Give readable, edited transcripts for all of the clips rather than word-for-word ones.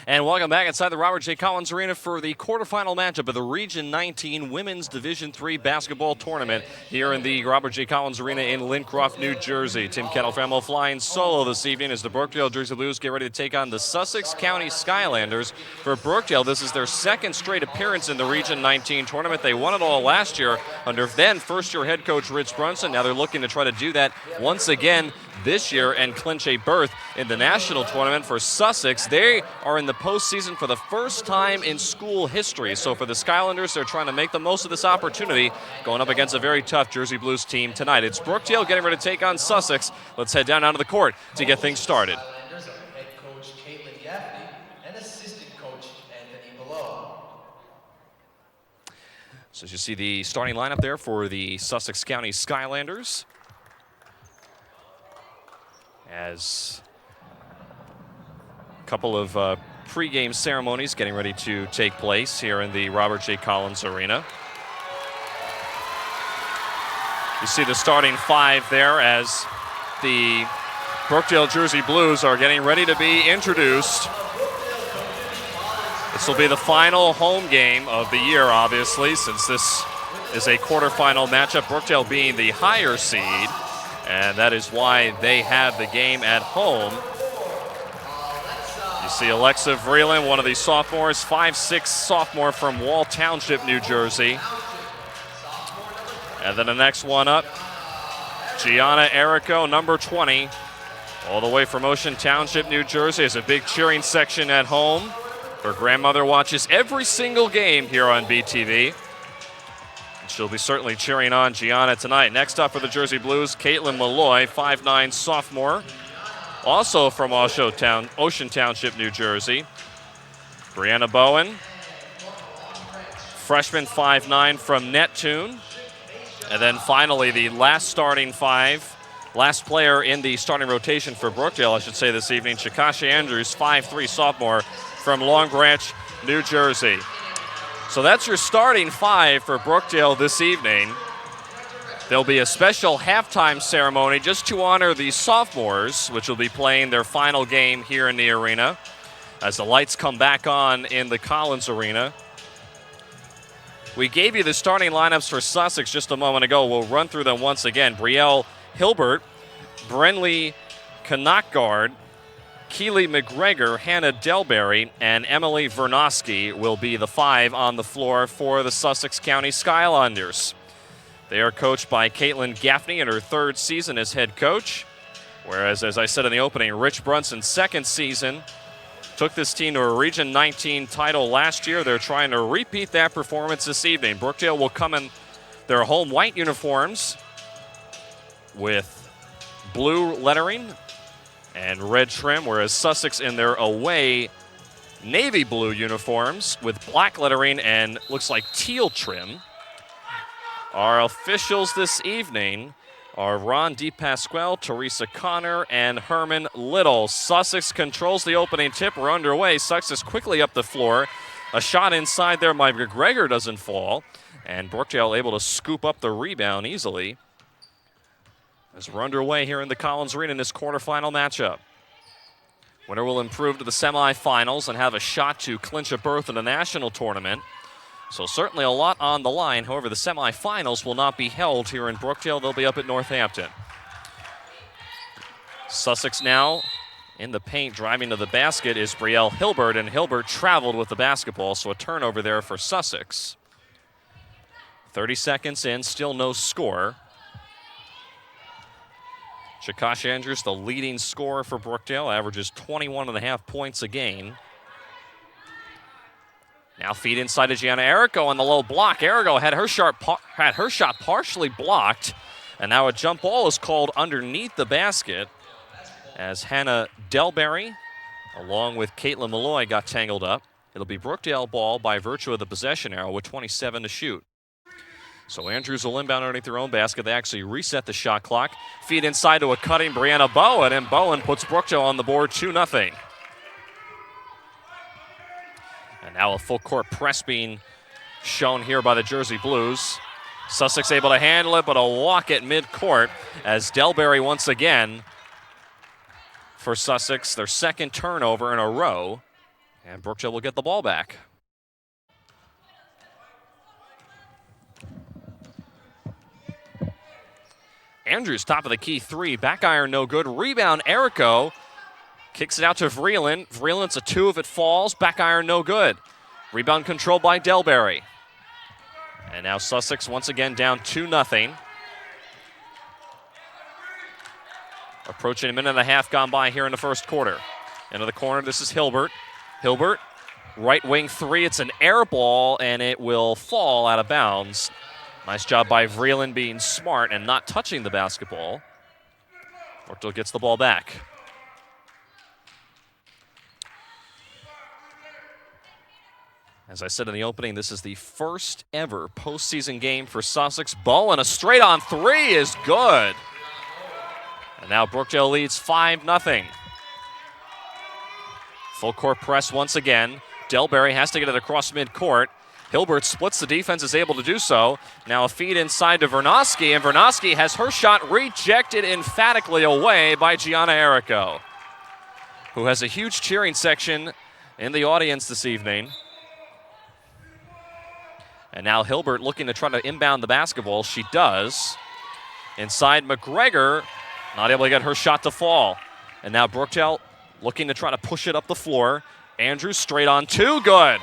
And welcome back inside the Robert J. Collins Arena for the quarterfinal matchup of the Region 19 Women's Division III Basketball Tournament here in the Robert J. Collins Arena in Lincroft, New Jersey. Tim Kettle flying solo this evening as the Brookdale Jersey Blues get ready to take on the Sussex County Skylanders. For Brookdale, this is their second straight appearance in the Region 19 tournament. They won it all last year under then first-year head coach Rich Brunson. Now they're looking to try to do that once again this year and clinch a berth in the national tournament. For Sussex, they are in the postseason for the first time in school history. So for the Skylanders, they're trying to make the most of this opportunity going up against a very tough Jersey Blues team tonight. It's Brookdale getting ready to take on Sussex. Let's head down onto the court to get things started. So as you see the starting lineup there for the Sussex County Skylanders, as a couple of pregame ceremonies getting ready to take place here in the Robert J. Collins Arena. You see the starting five there as the Brookdale Jersey Blues are getting ready to be introduced. This will be the final home game of the year, obviously, since this is a quarterfinal matchup, Brookdale being the higher seed. And that is why they have the game at home. You see Alexa Vreeland, one of the sophomores, 5'6" sophomore from Wall Township, New Jersey. And then the next one up, Gianna Erico, number 20, all the way from Ocean Township, New Jersey. There's a big cheering section at home. Her grandmother watches every single game here on BTV. She'll be certainly cheering on Gianna tonight. Next up for the Jersey Blues, Caitlin Malloy, 5'9" sophomore, also from Ocean Township, New Jersey. Brianna Bowen, freshman, 5'9" from Neptune. And then finally, the last starting five, last player in the starting rotation for Brookdale, I should say, this evening, Chakashi Andrews, 5'3" sophomore from Long Branch, New Jersey. So that's your starting five for Brookdale this evening. There'll be a special halftime ceremony just to honor the sophomores, which will be playing their final game here in the arena as the lights come back on in the Collins Arena. We gave you the starting lineups for Sussex just a moment ago. We'll run through them once again. Brielle Hilbert, Brenly Knockgard, Keely McGregor, Hannah Delberry, and Emily Vernosky will be the five on the floor for the Sussex County Skylanders. They are coached by Caitlin Gaffney in her third season as head coach, whereas, as I said in the opening, Rich Brunson's second season took this team to a Region 19 title last year. They're trying to repeat that performance this evening. Brookdale will come in their home white uniforms with blue lettering and red trim, whereas Sussex in their away navy blue uniforms with black lettering and looks like teal trim. Our officials this evening are Ron DePasquale, Teresa Connor, and Herman Little. Sussex controls the opening tip. We're underway. Sussex quickly up the floor. A shot inside there by McGregor doesn't fall, and Brookdale able to scoop up the rebound easily as we're underway here in the Collins Arena in this quarterfinal matchup. Winner will improve to the semifinals and have a shot to clinch a berth in the national tournament. So certainly a lot on the line. However, the semifinals will not be held here in Brookdale. They'll be up at Northampton. Sussex now in the paint, driving to the basket is Brielle Hilbert, and Hilbert traveled with the basketball, so a turnover there for Sussex. 30 seconds in, still no score. Chakashi Andrews, the leading scorer for Brookdale, averages 21.5 points a game. Now feed inside to Gianna Erico on the low block. Erico had her shot partially blocked, and now a jump ball is called underneath the basket as Hannah Delberry, along with Caitlin Malloy, got tangled up. It'll be Brookdale ball by virtue of the possession arrow with 27 to shoot. So Andrews will inbound underneath their own basket. They actually reset the shot clock. Feed inside to a cutting Brianna Bowen, and Bowen puts Brookdale on the board 2-0. And now a full court press being shown here by the Jersey Blues. Sussex able to handle it, but a walk at midcourt as Delberry once again for Sussex, their second turnover in a row, and Brookdale will get the ball back. Andrews, top of the key three, back iron no good. Rebound, Erico kicks it out to Vreeland. Vreeland's a two if it falls, back iron no good. Rebound controlled by Delberry. And now Sussex once again down 2-0. Approaching a minute and a half gone by here in the first quarter. Into the corner, this is Hilbert. Hilbert, right wing three, it's an air ball, and it will fall out of bounds. Nice job by Vreeland being smart and not touching the basketball. Brookdale gets the ball back. As I said in the opening, this is the first ever postseason game for Sussex. Bowen, a straight-on three is good. And now Brookdale leads 5-0. Full court press once again. Delberry has to get it across midcourt. Hilbert splits the defense, is able to do so. Now a feed inside to Vernosky, and Vernosky has her shot rejected emphatically away by Gianna Erico, who has a huge cheering section in the audience this evening. And now Hilbert looking to try to inbound the basketball. She does. Inside McGregor, not able to get her shot to fall. And now Brookdale looking to try to push it up the floor. Andrews straight on two, good.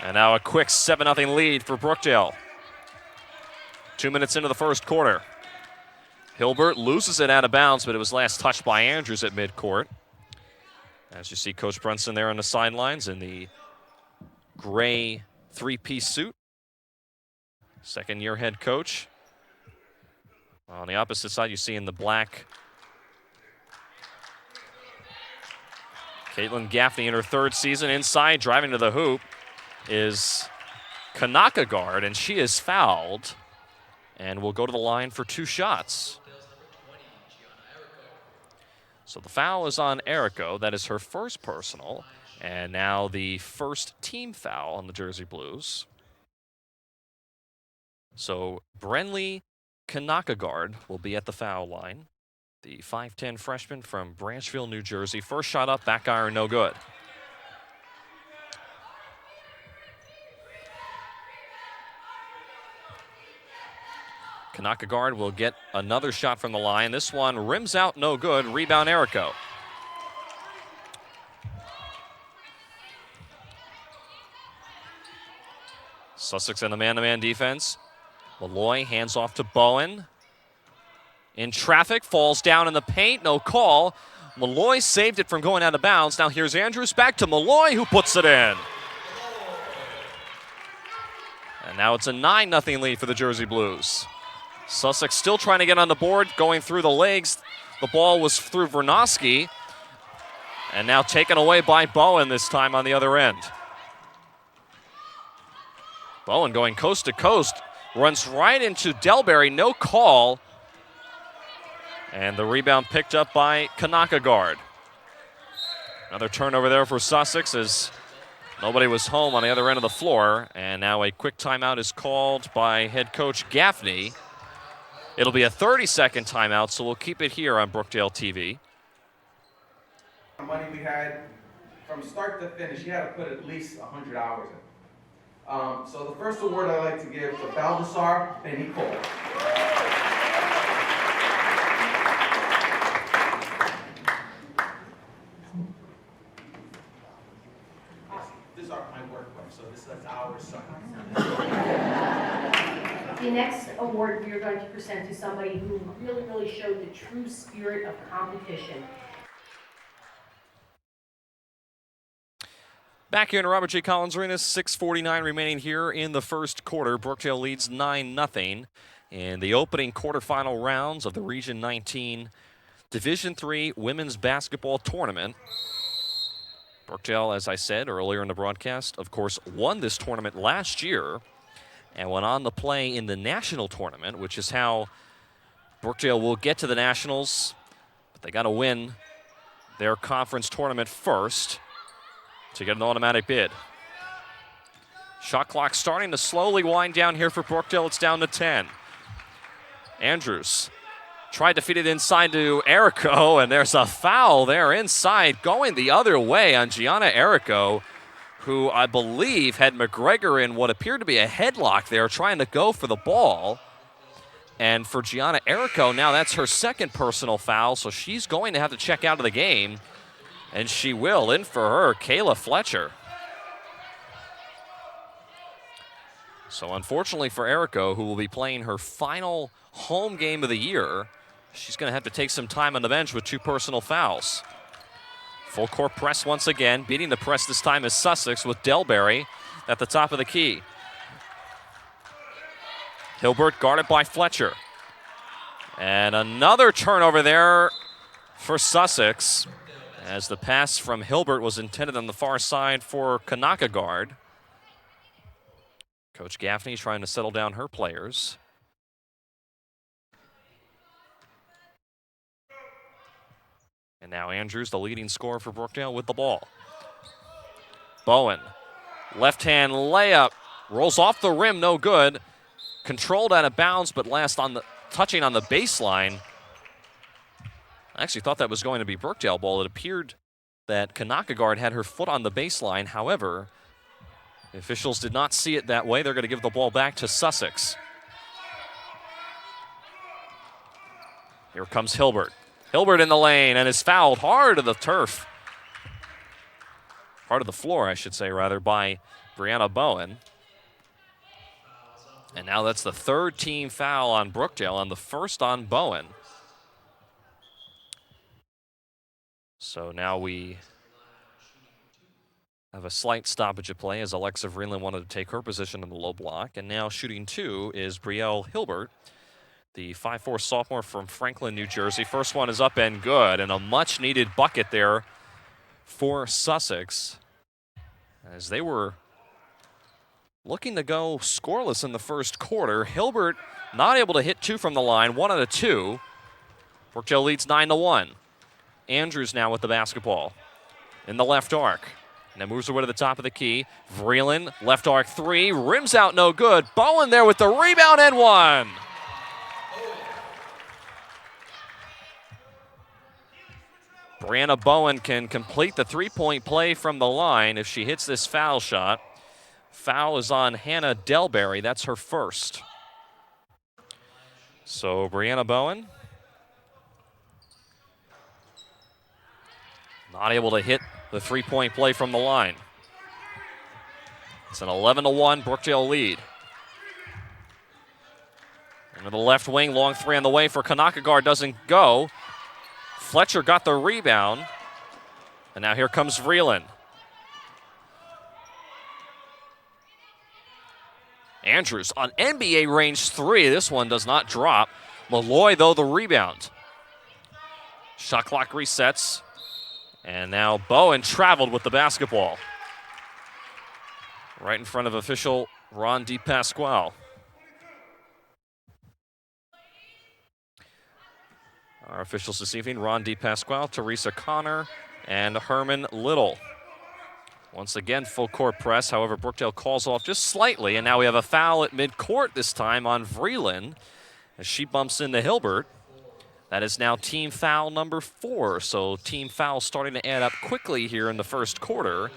And now a quick 7-0 lead for Brookdale. 2 minutes into the first quarter. Hilbert loses it out of bounds, but it was last touched by Andrews at midcourt. As you see Coach Brunson there on the sidelines in the gray three-piece suit. Second-year head coach. On the opposite side, you see in the black Caitlin Gaffney in her third season. Inside, driving to the hoop, is Kanaka guard, and she is fouled and will go to the line for two shots. So the foul is on Erico. That is her first personal, and now the first team foul on the Jersey Blues. So Brenley Kanaka guard will be at the foul line. The 5'10 freshman from Branchville, New Jersey. First shot up, back iron, no good. Kanaka guard will get another shot from the line. This one rims out, no good. Rebound, Erico. Sussex in the man-to-man defense. Malloy hands off to Bowen. In traffic, falls down in the paint, no call. Malloy saved it from going out of bounds. Now here's Andrews back to Malloy, who puts it in. And now it's a 9-0 lead for the Jersey Blues. Sussex still trying to get on the board, going through the legs. The ball was through Vernosky, and now taken away by Bowen this time on the other end. Bowen going coast to coast, runs right into Delberry, no call. And the rebound picked up by Kanaka guard. Another turnover there for Sussex as nobody was home on the other end of the floor. And now a quick timeout is called by head coach Gaffney. It'll be a 30-second timeout, so we'll keep it here on Brookdale TV. The money we had, from start to finish, you had to put at least 100 hours in. So the first award I'd like to give to Baldassar and Nicole. This is my workplace, so this is our son. The next award we are going to present to somebody who really showed the true spirit of competition. Back here in Robert J. Collins Arena, 6:49 remaining here in the first quarter. Brookdale leads 9-0 in the opening quarterfinal rounds of the Region 19 Division III Women's Basketball Tournament. Brookdale, as I said earlier in the broadcast, of course, won this tournament last year and went on to play in the national tournament, which is how Brookdale will get to the Nationals. But they got to win their conference tournament first to get an automatic bid. Shot clock starting to slowly wind down here for Brookdale. It's down to 10. Andrews Tried to feed it inside to Errico, and there's a foul there inside going the other way on Gianna Errico, who I believe had McGregor in what appeared to be a headlock there, trying to go for the ball. And for Gianna Errico, now that's her second personal foul, so she's going to have to check out of the game. And she will. In for her, Kayla Fletcher. So unfortunately for Errico, who will be playing her final home game of the year, she's going to have to take some time on the bench with 2 personal fouls. Full court press once again. Beating the press this time is Sussex with Delberry at the top of the key. Hilbert guarded by Fletcher. And another turnover there for Sussex, as the pass from Hilbert was intended on the far side for Kanakagard. Coach Gaffney trying to settle down her players. And now Andrews, the leading scorer for Brookdale, with the ball. Bowen, left-hand layup, rolls off the rim, no good. Controlled out of bounds, but last on the touching on the baseline. I actually thought that was going to be Brookdale ball. It appeared that Kanakagard had her foot on the baseline. However, the officials did not see it that way. They're going to give the ball back to Sussex. Here comes Hilbert. Hilbert in the lane and is fouled hard to the turf. Hard to the floor, I should say, rather, by Brianna Bowen. And now that's the 3rd team foul on Brookdale and the 1st on Bowen. So now we have a slight stoppage of play as Alexa Vreeland wanted to take her position in the low block. And now shooting 2 is Brielle Hilbert, the 5'4" sophomore from Franklin, New Jersey. First one is up and good, and a much-needed bucket there for Sussex, as they were looking to go scoreless in the first quarter. Hilbert not able to hit 2 from the line, 1 out of 2. Brookdale leads 9-1. Andrews now with the basketball in the left arc. And then moves away to the top of the key. Vreeland, left arc 3, rims out no good. Bowen there with the rebound and 1. Brianna Bowen can complete the 3-point play from the line if she hits this foul shot. Foul is on Hannah Delberry. That's her first. So Brianna Bowen not able to hit the 3-point play from the line. It's an 11-1 Brookdale lead. Into the left wing, long 3 on the way for Kanakagard, doesn't go. Fletcher got the rebound. And now here comes Vreeland. Andrews on NBA range 3. This one does not drop. Malloy, though, the rebound. Shot clock resets. And now Bowen traveled with the basketball. Right in front of official Ron DePasquale. Our officials this evening, Ron DePasquale, Teresa Connor, and Herman Little. Once again, full court press. However, Brookdale calls off just slightly, and now we have a foul at midcourt this time on Vreeland as she bumps into Hilbert. That is now team foul number 4, so team foul starting to add up quickly here in the first quarter.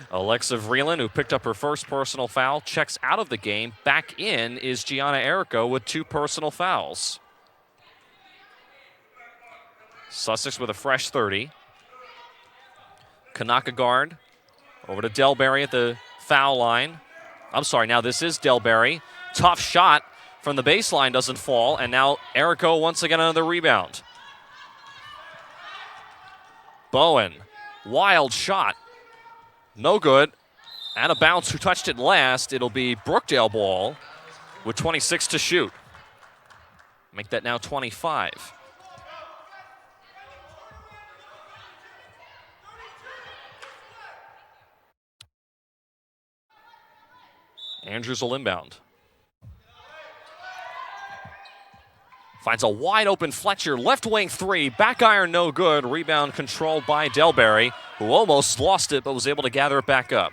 Alexa Vreeland, who picked up her first personal foul, checks out of the game. Back in is Gianna Errico with 2 personal fouls. Sussex with a fresh 30. Kanakagard over to Delberry at the foul line. I'm sorry, now this is Delberry. Tough shot from the baseline, doesn't fall, and now Errico once again on the rebound. Bowen, wild shot. No good. Out of bounds, who touched it last? It'll be Brookdale ball with 26 to shoot. Make that now 25. Andrews will inbound. Finds a wide open Fletcher, left wing 3, back iron no good. Rebound controlled by Delberry, who almost lost it but was able to gather it back up.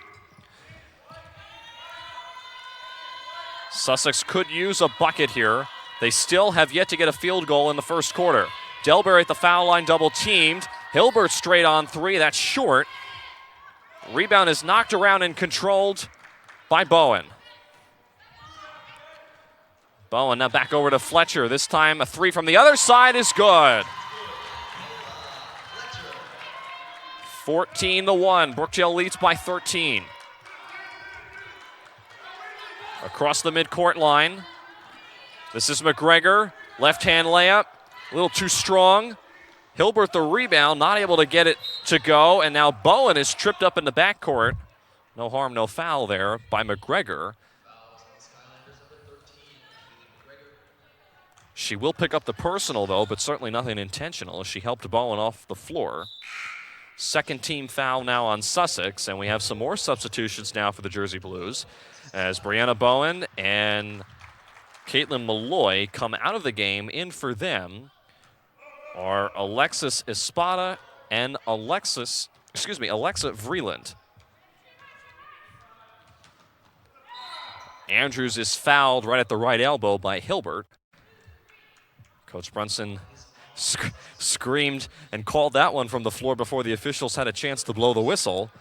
Sussex could use a bucket here They still have yet to get a field goal in the first quarter. Delberry at the foul line, double teamed. Hilbert straight on three, that's short. Rebound is knocked around and controlled by Bowen. Bowen now back over to Fletcher. This time a three from the other side is good. 14-1, Brookdale leads by 13. Across the midcourt line. This is McGregor, left-hand layup, a little too strong. Hilbert the rebound, not able to get it to go, and now Bowen is tripped up in the backcourt. No harm, no foul there by McGregor. She will pick up the personal, though, but certainly nothing intentional as she helped Bowen off the floor. Second team foul now on Sussex, and we have some more substitutions now for the Jersey Blues as Brianna Bowen and Caitlin Malloy come out of the game. In for them are Alexis Espada and Alexa Vreeland. Andrews is fouled right at the right elbow by Hilbert. Coach Brunson screamed and called that one from the floor before the officials had a chance to blow the whistle.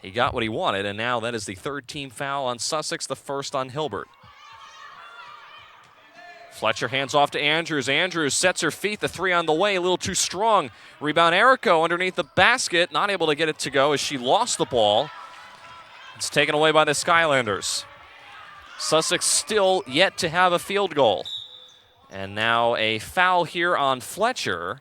He got what he wanted, and now that is the third team foul on Sussex, the first on Hilbert. Fletcher hands off to Andrews. Andrews sets her feet, the three on the way, a little too strong. Rebound Errico underneath the basket, not able to get it to go as she lost the ball. It's taken away by the Skylanders. Sussex still yet to have a field goal. And now a foul here on Fletcher.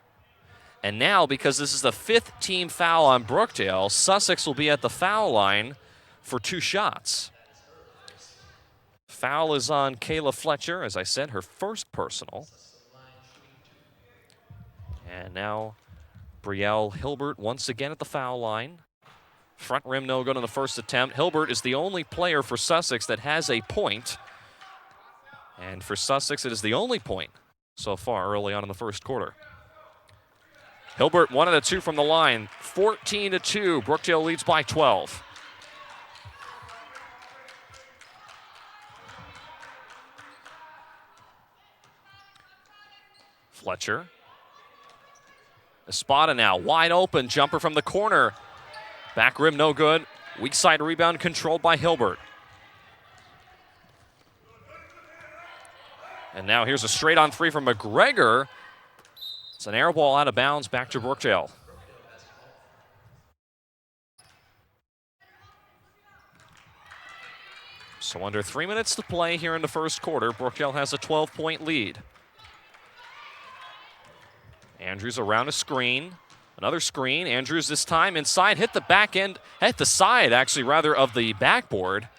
And now, because this is the fifth team foul on Brookdale, Sussex will be at the foul line for two shots. Foul is on Kayla Fletcher, as I said, her first personal. And now Brielle Hilbert once again at the foul line. Front rim no good on the first attempt. Hilbert is the only player for Sussex that has a point. And for Sussex, it is the only point so far early on in the first quarter. Hilbert 1 of the 2 from the line. 14-2. Brookdale leads by 12. Fletcher. Espada now wide open. Jumper from the corner. Back rim no good. Weak side rebound controlled by Hilbert. And now here's a straight on three from McGregor. It's an air ball out of bounds back to Brookdale. So under 3 minutes to play here in the first quarter, Brookdale has a 12-point lead. Andrews around a screen. Another screen. Andrews this time inside, hit the back end, hit the side actually rather of the backboard.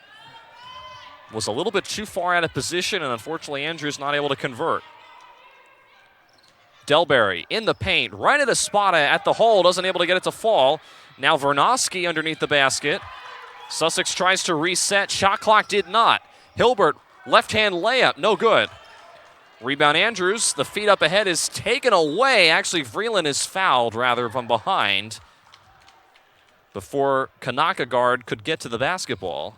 Was a little bit too far out of position, and unfortunately Andrews not able to convert. Delberry in the paint, right at Espada at the hole, doesn't able to get it to fall. Now Vernosky underneath the basket. Sussex tries to reset, shot clock did not. Hilbert, left-hand layup, no good. Rebound Andrews, the feet up ahead is taken away. Actually, Vreeland is fouled rather from behind before Kanaka guard could get to the basketball.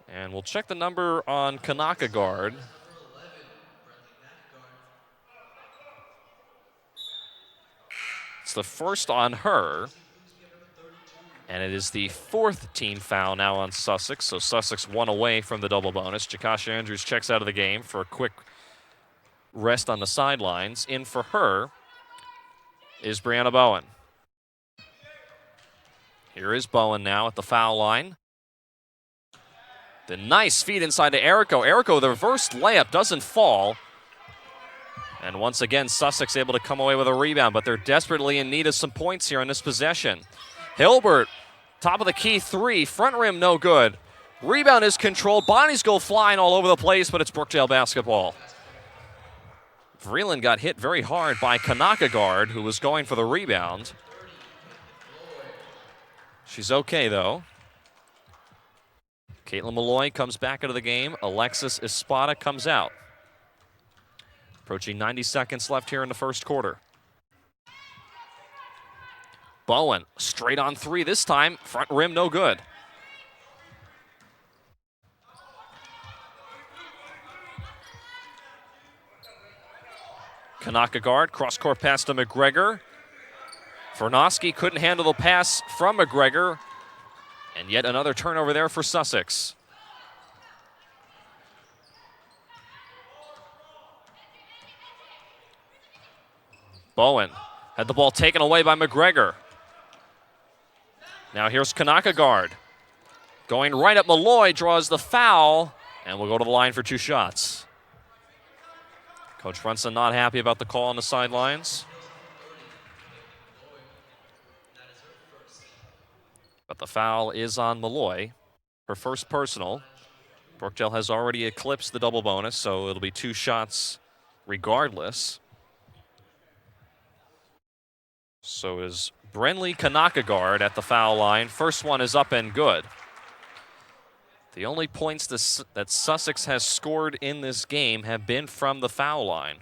And we'll check the number on Kanaka guard. It's the first on her. And it is the fourth team foul now on Sussex. So Sussex 1 away from the double bonus. Chakashi Andrews checks out of the game for a quick rest on the sidelines. In for her is Brianna Bowen. Here is Bowen now at the foul line. The nice feed inside to Errico. Errico, the reverse layup doesn't fall. And once again, Sussex able to come away with a rebound, but they're desperately in need of some points here in this possession. Hilbert, top of the key three, front rim no good. Rebound is controlled. Bodies go flying all over the place, but it's Brookdale basketball. Vreeland got hit very hard by Kanaka guard, who was going for the rebound. She's okay, though. Caitlin Malloy comes back into the game. Alexis Espada comes out. Approaching 90 seconds left here in the first quarter. Bowen, straight on three this time. Front rim, no good. Kanaka guard, cross-court pass to McGregor. Vernosky couldn't handle the pass from McGregor. And yet another turnover there for Sussex. Bowen had the ball taken away by McGregor. Now here's Kanaka guard. Going right at Malloy, draws the foul, and will go to the line for 2 shots. Coach Brunson not happy about the call on the sidelines. But the foul is on Malloy. Her first personal. Brookdale has already eclipsed the double bonus, so it'll be 2 shots regardless. So is Brenley Kanaka guard at the foul line. First one is up and good. The only points that Sussex has scored in this game have been from the foul line.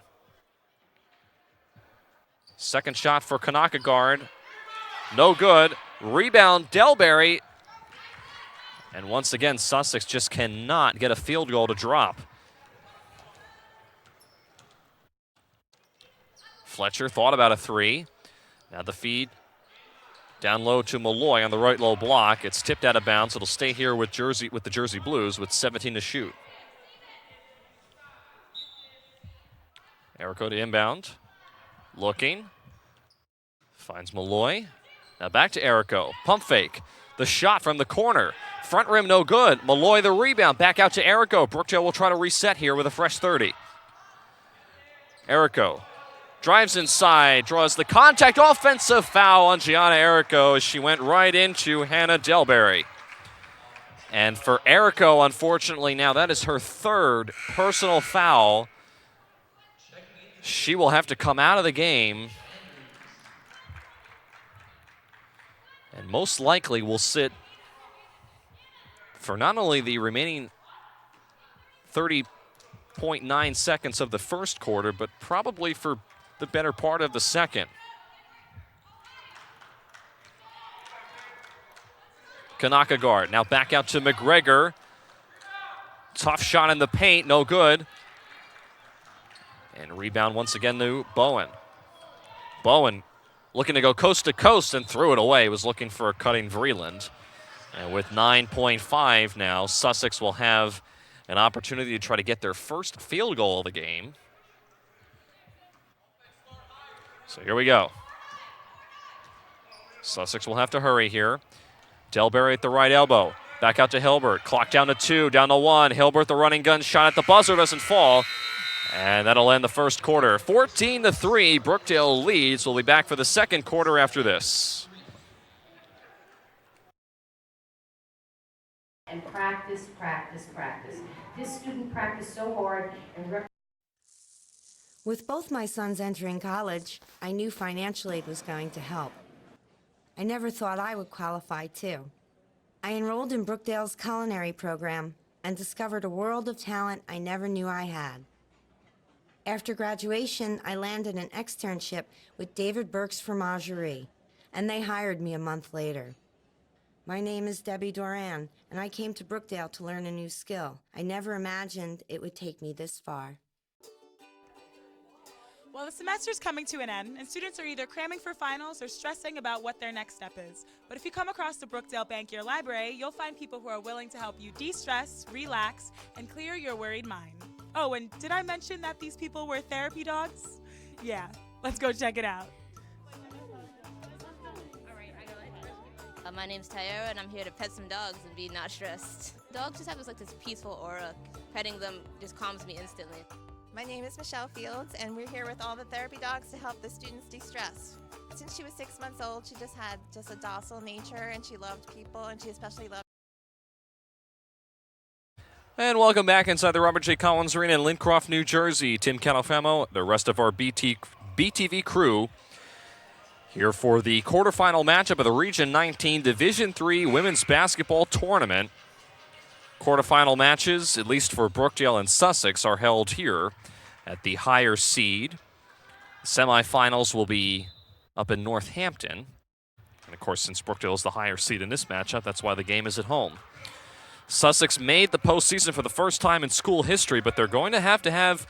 Second shot for Kanaka guard. No good. Rebound, Delberry. And once again, Sussex just cannot get a field goal to drop. Fletcher thought about a 3. Now the feed down low to Malloy on the right low block. It's tipped out of bounds. It'll stay here with the Jersey Blues with 17 to shoot. Errico to inbound. Looking. Finds Malloy. Now back to Errico. Pump fake. The shot from the corner. Front rim no good. Malloy the rebound. Back out to Errico. Brookdale will try to reset here with a fresh 30. Errico drives inside, draws the contact, offensive foul on Gianna Errico as she went right into Hannah Delberry. And for Errico, unfortunately, now that is her 3rd personal foul. She will have to come out of the game and most likely will sit for not only the remaining 30.9 seconds of the first quarter, but probably for the better part of the second. Kanaka guard. Now back out to McGregor. Tough shot in the paint, no good. And rebound once again to Bowen. Bowen looking to go coast to coast and threw it away. Was looking for a cutting Vreeland. And with 9.5 now, Sussex will have an opportunity to try to get their first field goal of the game. So here we go. Sussex will have to hurry here. Delberry at the right elbow. Back out to Hilbert. Clock down to 2, down to 1. Hilbert, the running gun shot at the buzzer, doesn't fall. And that'll end the first quarter. 14-3, Brookdale leads. We'll be back for the second quarter after this. And practice, practice, practice. This student practiced so hard and With both my sons entering college, I knew financial aid was going to help. I never thought I would qualify, too. I enrolled in Brookdale's culinary program and discovered a world of talent I never knew I had. After graduation, I landed an externship with David Burke's Fromagerie, and they hired me a month later. My name is Debbie Doran, and I came to Brookdale to learn a new skill. I never imagined it would take me this far. Well, the semester's coming to an end, and students are either cramming for finals or stressing about what their next step is. But if you come across the Brookdale Bankier Library, you'll find people who are willing to help you de-stress, relax, and clear your worried mind. Oh, and did I mention that these people were therapy dogs? Yeah, let's go check it out. My name's Tayo, and I'm here to pet some dogs and be not stressed. Dogs just have this peaceful aura. Petting them just calms me instantly. My name is Michelle Fields, and we're here with all the therapy dogs to help the students de-stress. Since she was 6 months old, she had a docile nature, and she loved people, and she especially loved. And welcome back inside the Robert J. Collins Arena in Lincroft, New Jersey. Tim Calafamo, the rest of our BTV crew, here for the quarterfinal matchup of the Region 19 Division III Women's Basketball Tournament. Quarterfinal matches, at least for Brookdale and Sussex, are held here at the higher seed. Semifinals will be up in Northampton. And of course, since Brookdale is the higher seed in this matchup, that's why the game is at home. Sussex made the postseason for the first time in school history, but they're going to have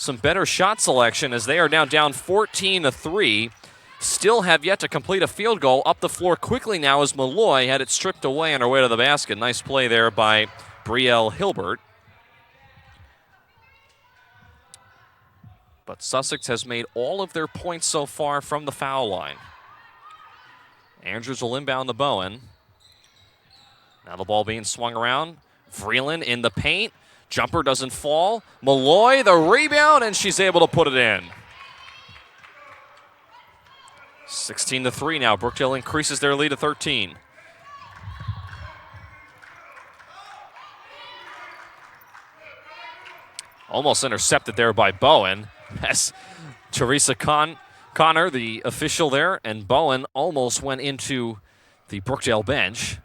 some better shot selection as they are now down 14-3. Still have yet to complete a field goal. Up the floor quickly now as Malloy had it stripped away on her way to the basket. Nice play there by Brielle Hilbert. But Sussex has made all of their points so far from the foul line. Andrews will inbound to Bowen. Now the ball being swung around. Vreeland in the paint. Jumper doesn't fall. Malloy the rebound, and she's able to put it in. 16-3 now. Brookdale increases their lead to 13. Almost intercepted there by Bowen. As Teresa Connor, the official there, and Bowen almost went into the Brookdale bench.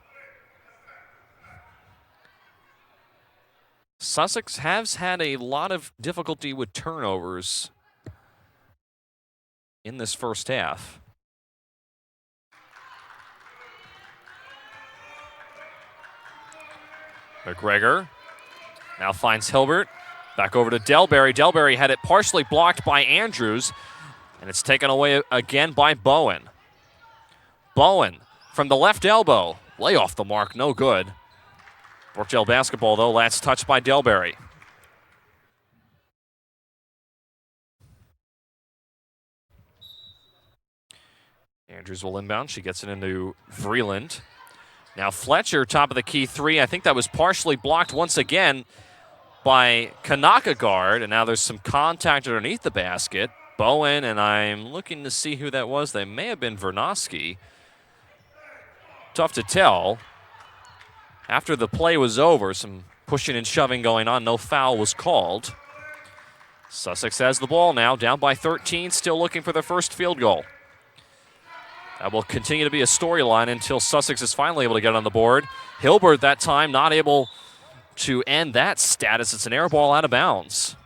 Sussex has had a lot of difficulty with turnovers in this first half. McGregor now finds Hilbert. Back over to Delberry. Delberry had it partially blocked by Andrews, and it's taken away again by Bowen. Bowen from the left elbow. Lay off the mark, no good. Brookdale basketball, though, last touched by Delberry. Andrews will inbound. She gets it into Vreeland. Now Fletcher, top of the key three. I think that was partially blocked once again by Kanakagard, and now there's some contact underneath the basket. Bowen, and I'm looking to see who that was. They may have been Vernosky. Tough to tell. After the play was over, some pushing and shoving going on. No foul was called. Sussex has the ball now, down by 13, still looking for their first field goal. That will continue to be a storyline until Sussex is finally able to get on the board. Hilbert that time not able to end that status. It's an air ball out of bounds.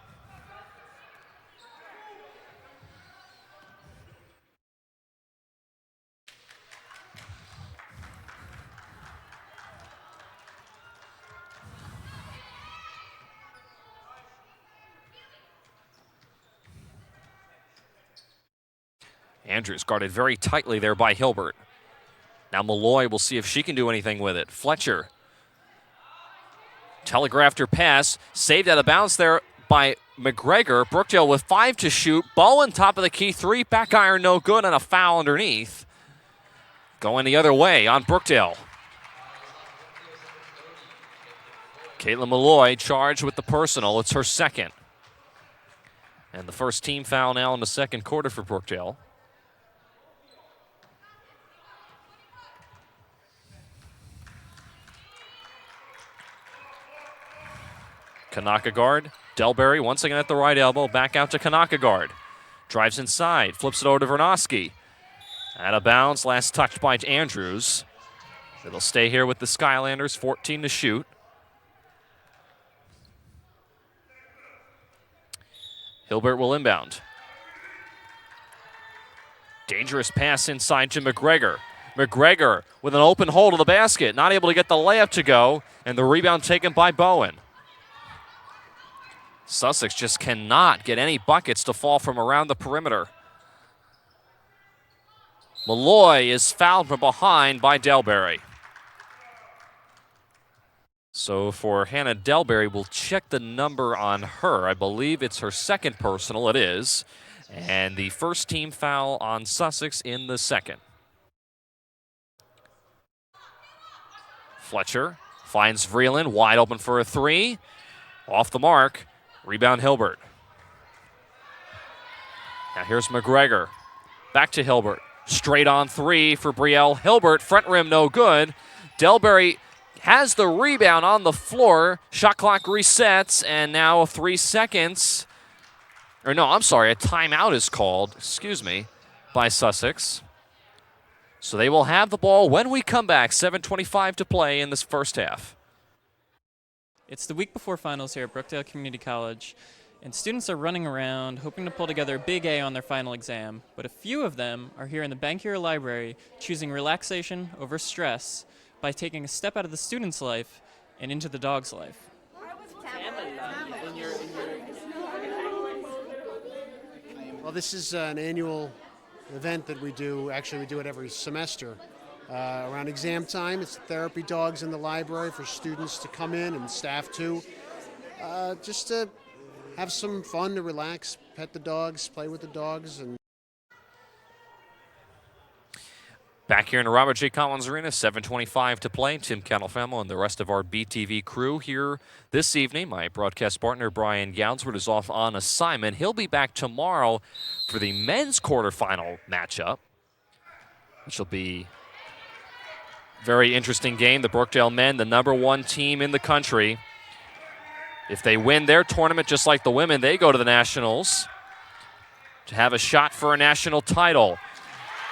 Andrews guarded very tightly there by Hilbert. Now Malloy will see if she can do anything with it. Fletcher telegraphed her pass, saved out of bounds there by McGregor. Brookdale with 5 to shoot. Bowen top of the key three, back iron no good, and a foul underneath. Going the other way on Brookdale. Caitlin Malloy charged with the personal. It's her second. And the first team foul now in the second quarter for Brookdale. Kanakagard, Delberry once again at the right elbow, back out to Kanakagard. Drives inside, flips it over to Vernosky. Out of bounds, last touched by Andrews. It'll stay here with the Skylanders, 14 to shoot. Hilbert will inbound. Dangerous pass inside to McGregor. McGregor with an open hole to the basket, not able to get the layup to go, and the rebound taken by Bowen. Sussex just cannot get any buckets to fall from around the perimeter. Malloy is fouled from behind by Delberry. So for Hannah Delberry, we'll check the number on her. I believe it's her second personal. It is. And the first team foul on Sussex in the second. Fletcher finds Vreeland wide open for a three. Off the mark. Rebound Hilbert. Now here's McGregor. Back to Hilbert. Straight on three for Brielle Hilbert. Front rim no good. Delberry has the rebound on the floor. Shot clock resets, and now 3 seconds. Or no, I'm sorry, a timeout is called, by Sussex. So they will have the ball when we come back. 7:25 to play in this first half. It's the week before finals here at Brookdale Community College, and students are running around hoping to pull together a big A on their final exam, but a few of them are here in the Bankier Library choosing relaxation over stress by taking a step out of the student's life and into the dog's life. Well, this is an annual event that we do. Actually, we do it every semester. Around exam time, it's therapy dogs in the library for students to come in and staff too. Just to have some fun, to relax, pet the dogs, play with the dogs. And back here in the Robert J. Collins Arena, 7:25 to play. Tim Kettlefemo and the rest of our BTV crew here this evening. My broadcast partner, Brian Goudsworth, is off on assignment. He'll be back tomorrow for the men's quarterfinal matchup, which will be a very interesting game. The Brookdale men, the #1 team in the country. If they win their tournament just like the women, they go to the Nationals to have a shot for a national title.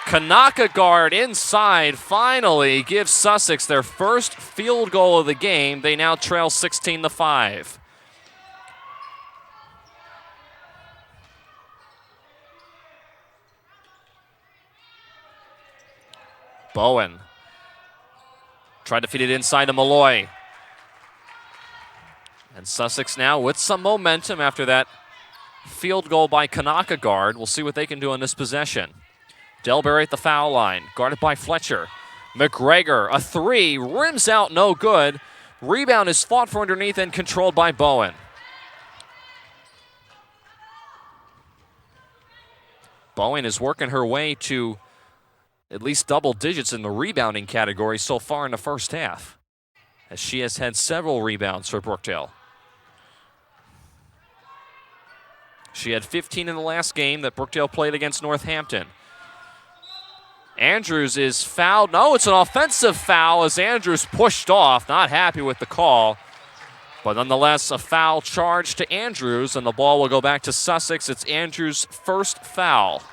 Kanaka guard inside finally gives Sussex their first field goal of the game. They now trail 16-5. Bowen tried to feed it inside to Malloy. And Sussex now with some momentum after that field goal by Kanaka guard. We'll see what they can do on this possession. Delberry at the foul line, guarded by Fletcher. McGregor, a three, rims out, no good. Rebound is fought for underneath and controlled by Bowen. Bowen is working her way to at least double digits in the rebounding category so far in the first half, as she has had several rebounds for Brookdale. She had 15 in the last game that Brookdale played against Northampton. Andrews is fouled. No, it's an offensive foul as Andrews pushed off. Not happy with the call. But nonetheless, a foul charge to Andrews, and the ball will go back to Sussex. It's Andrews' first foul.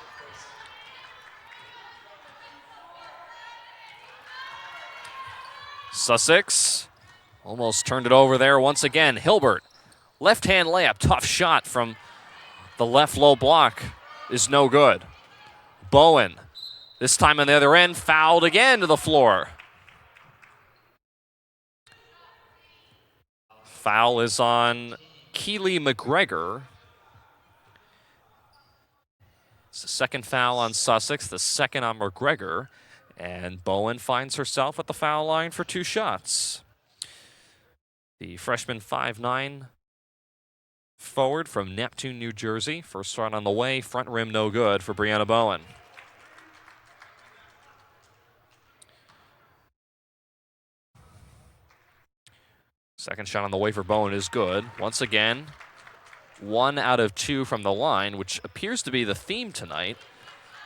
Sussex almost turned it over there once again. Hilbert, left-hand layup, tough shot from the left low block is no good. Bowen, this time on the other end, fouled again to the floor. Foul is on Keely McGregor. It's the second foul on Sussex, the second on McGregor. And Bowen finds herself at the foul line for 2 shots. The freshman 5'9" forward from Neptune, New Jersey. First shot on the way, front rim no good for Brianna Bowen. Second shot on the way for Bowen is good. Once again, 1 out of 2 from the line, which appears to be the theme tonight.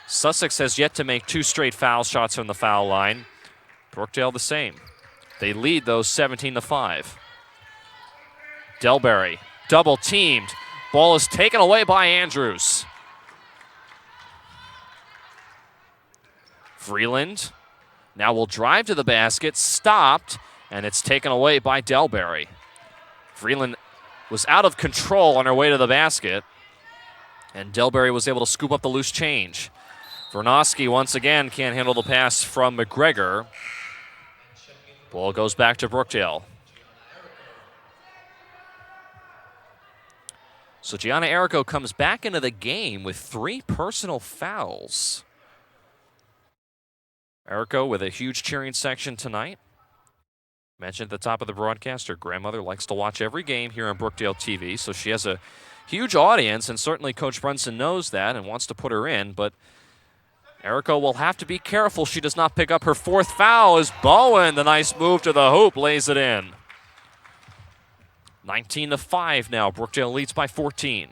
Sussex has yet to make 2 straight foul shots from the foul line. Brookdale the same. They lead, though, 17-5. Delberry, double teamed. Ball is taken away by Andrews. Freeland now will drive to the basket, stopped, and it's taken away by Delberry. Freeland was out of control on her way to the basket, and Delberry was able to scoop up the loose change. Vernosky once again can't handle the pass from McGregor. Ball goes back to Brookdale. So Gianna Errico comes back into the game with 3 personal fouls. Errico with a huge cheering section tonight. Mentioned at the top of the broadcast, her grandmother likes to watch every game here on Brookdale TV, so she has a huge audience, and certainly Coach Brunson knows that and wants to put her in, but Errico will have to be careful she does not pick up her 4th foul as Bowen, the nice move to the hoop, lays it in. 19-5 now. Brookdale leads by 14.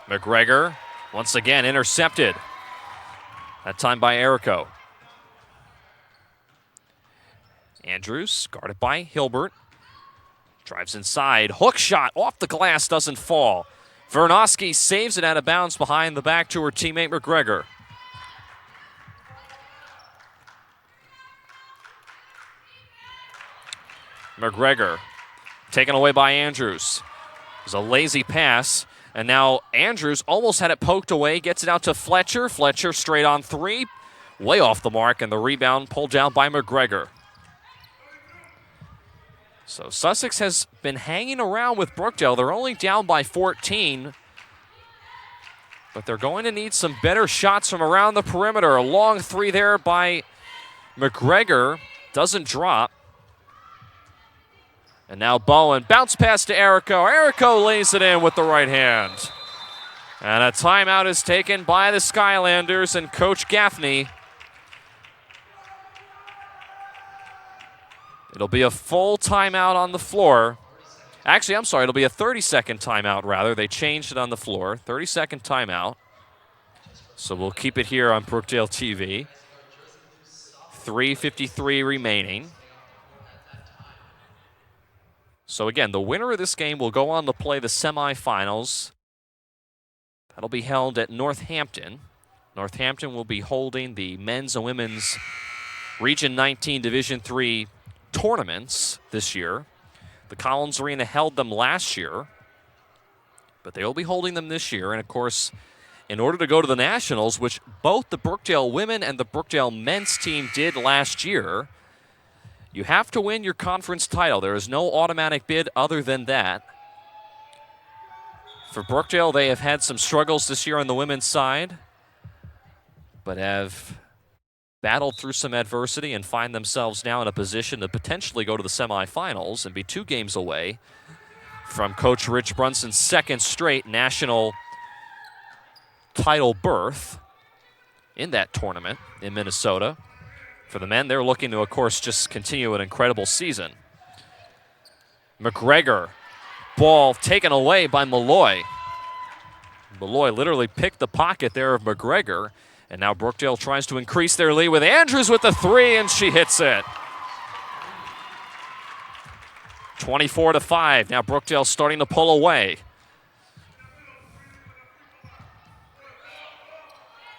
McGregor, once again, intercepted. That time by Errico. Andrews, guarded by Hilbert. Drives inside. Hook shot off the glass, doesn't fall. Vernosky saves it out of bounds behind the back to her teammate McGregor. McGregor taken away by Andrews. It was a lazy pass, and now Andrews almost had it poked away, gets it out to Fletcher. Fletcher straight on 3, way off the mark, and the rebound pulled down by McGregor. So Sussex has been hanging around with Brookdale. They're only down by 14, but they're going to need some better shots from around the perimeter. A long three there by McGregor. Doesn't drop. And now Bowen. Bounce pass to Erico. Erico lays it in with the right hand. And a timeout is taken by the Skylanders and Coach Gaffney. It'll be a full timeout on the floor. Actually, I'm sorry, it'll be a 30-second timeout, rather. They changed it on the floor. 30-second timeout. So we'll keep it here on Brookdale TV. 3:53 remaining. So again, the winner of this game will go on to play the semifinals. That'll be held at Northampton. Northampton will be holding the men's and women's Region 19 Division III tournaments this year. The Collins Arena held them last year, but they will be holding them this year. And of course, in order to go to the Nationals, which both the Brookdale women and the Brookdale men's team did last year, you have to win your conference title. There is no automatic bid other than that. For Brookdale, they have had some struggles this year on the women's side, but have battled through some adversity and find themselves now in a position to potentially go to the semifinals and be 2 games away from Coach Rich Brunson's second straight national title berth in that tournament in Minnesota. For the men, they're looking to, of course, just continue an incredible season. McGregor, ball taken away by Malloy. Malloy literally picked the pocket there of McGregor. And now Brookdale tries to increase their lead with Andrews with the 3, and she hits it. 24-5. Now Brookdale starting to pull away.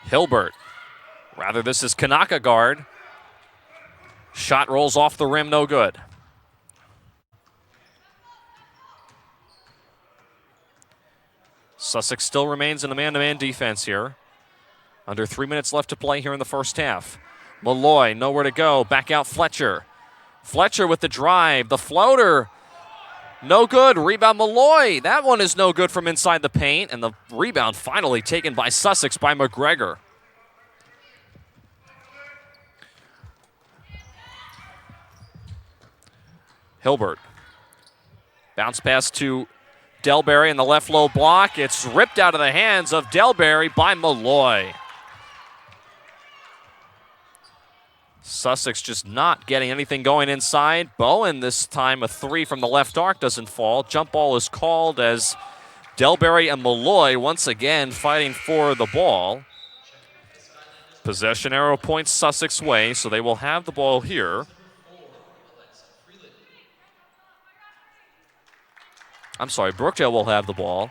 Hilbert. Rather, this is Kanaka guard. Shot rolls off the rim, no good. Sussex still remains in a man-to-man defense here. Under 3 minutes left to play here in the first half. Malloy, nowhere to go. Back out Fletcher. Fletcher with the drive. The floater, no good. Rebound Malloy. That one is no good from inside the paint. And the rebound finally taken by Sussex by McGregor. Hilbert. Bounce pass to Delberry in the left low block. It's ripped out of the hands of Delberry by Malloy. Sussex just not getting anything going inside. Bowen this time, a 3 from the left arc doesn't fall. Jump ball is called as Delberry and Malloy once again fighting for the ball. Possession arrow points Sussex way, so they will have the ball here. I'm sorry, Brookdale will have the ball.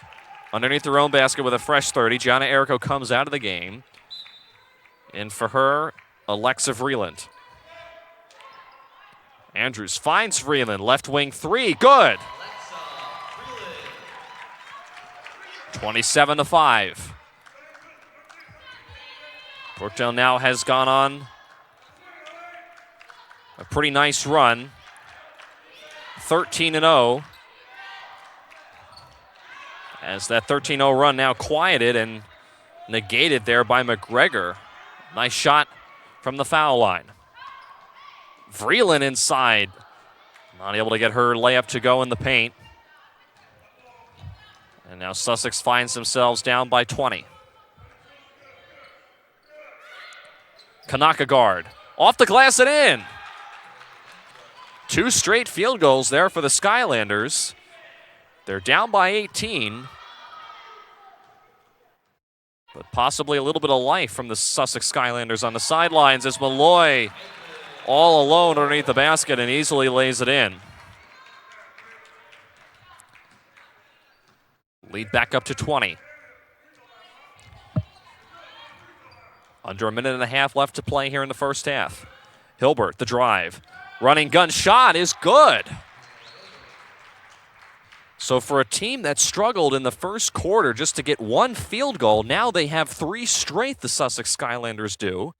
Underneath their own basket with a fresh 30. Gianna Erico comes out of the game. And for her, Alexa Vreeland. Andrews finds Vreeland. Left wing 3. Good. 27-5. Brookdale now has gone on a pretty nice run. 13-0. As that 13-0 run now quieted and negated there by McGregor. Nice shot from the foul line. Vreeland inside. Not able to get her layup to go in the paint. And now Sussex finds themselves down by 20. Kanaka guard. Off the glass and in. 2 straight field goals there for the Skylanders. They're down by 18. But possibly a little bit of life from the Sussex Skylanders on the sidelines as Malloy all alone underneath the basket and easily lays it in. Lead back up to 20. Under a minute and a half left to play here in the first half. Hilbert, the drive. Running gun shot is good. So for a team that struggled in the first quarter just to get 1 field goal, now they have 3 straight, the Sussex Skylanders do.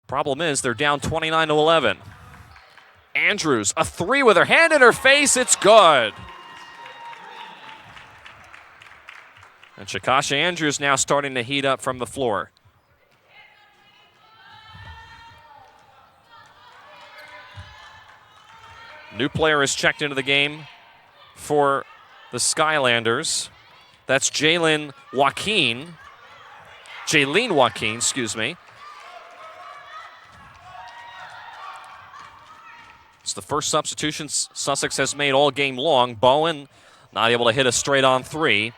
Problem is they're down 29-11. Andrews, a three with her hand in her face. It's good. And Chakashi Andrews now starting to heat up from the floor. New player is checked into the game for the Skylanders. That's Jaylene Joaquin, excuse me. It's the first substitution Sussex has made all game long. Bowen not able to hit a straight-on three.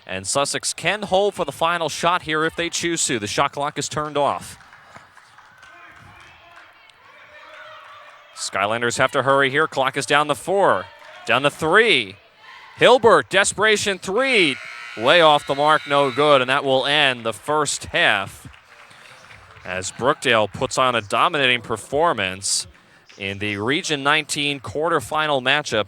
And Sussex can hold for the final shot here if they choose to. The shot clock is turned off. Skylanders have to hurry here. Clock is down to 4. Down to 3. Hilbert, desperation three. Way off the mark, no good. And that will end the first half as Brookdale puts on a dominating performance in the Region 19 quarterfinal matchup.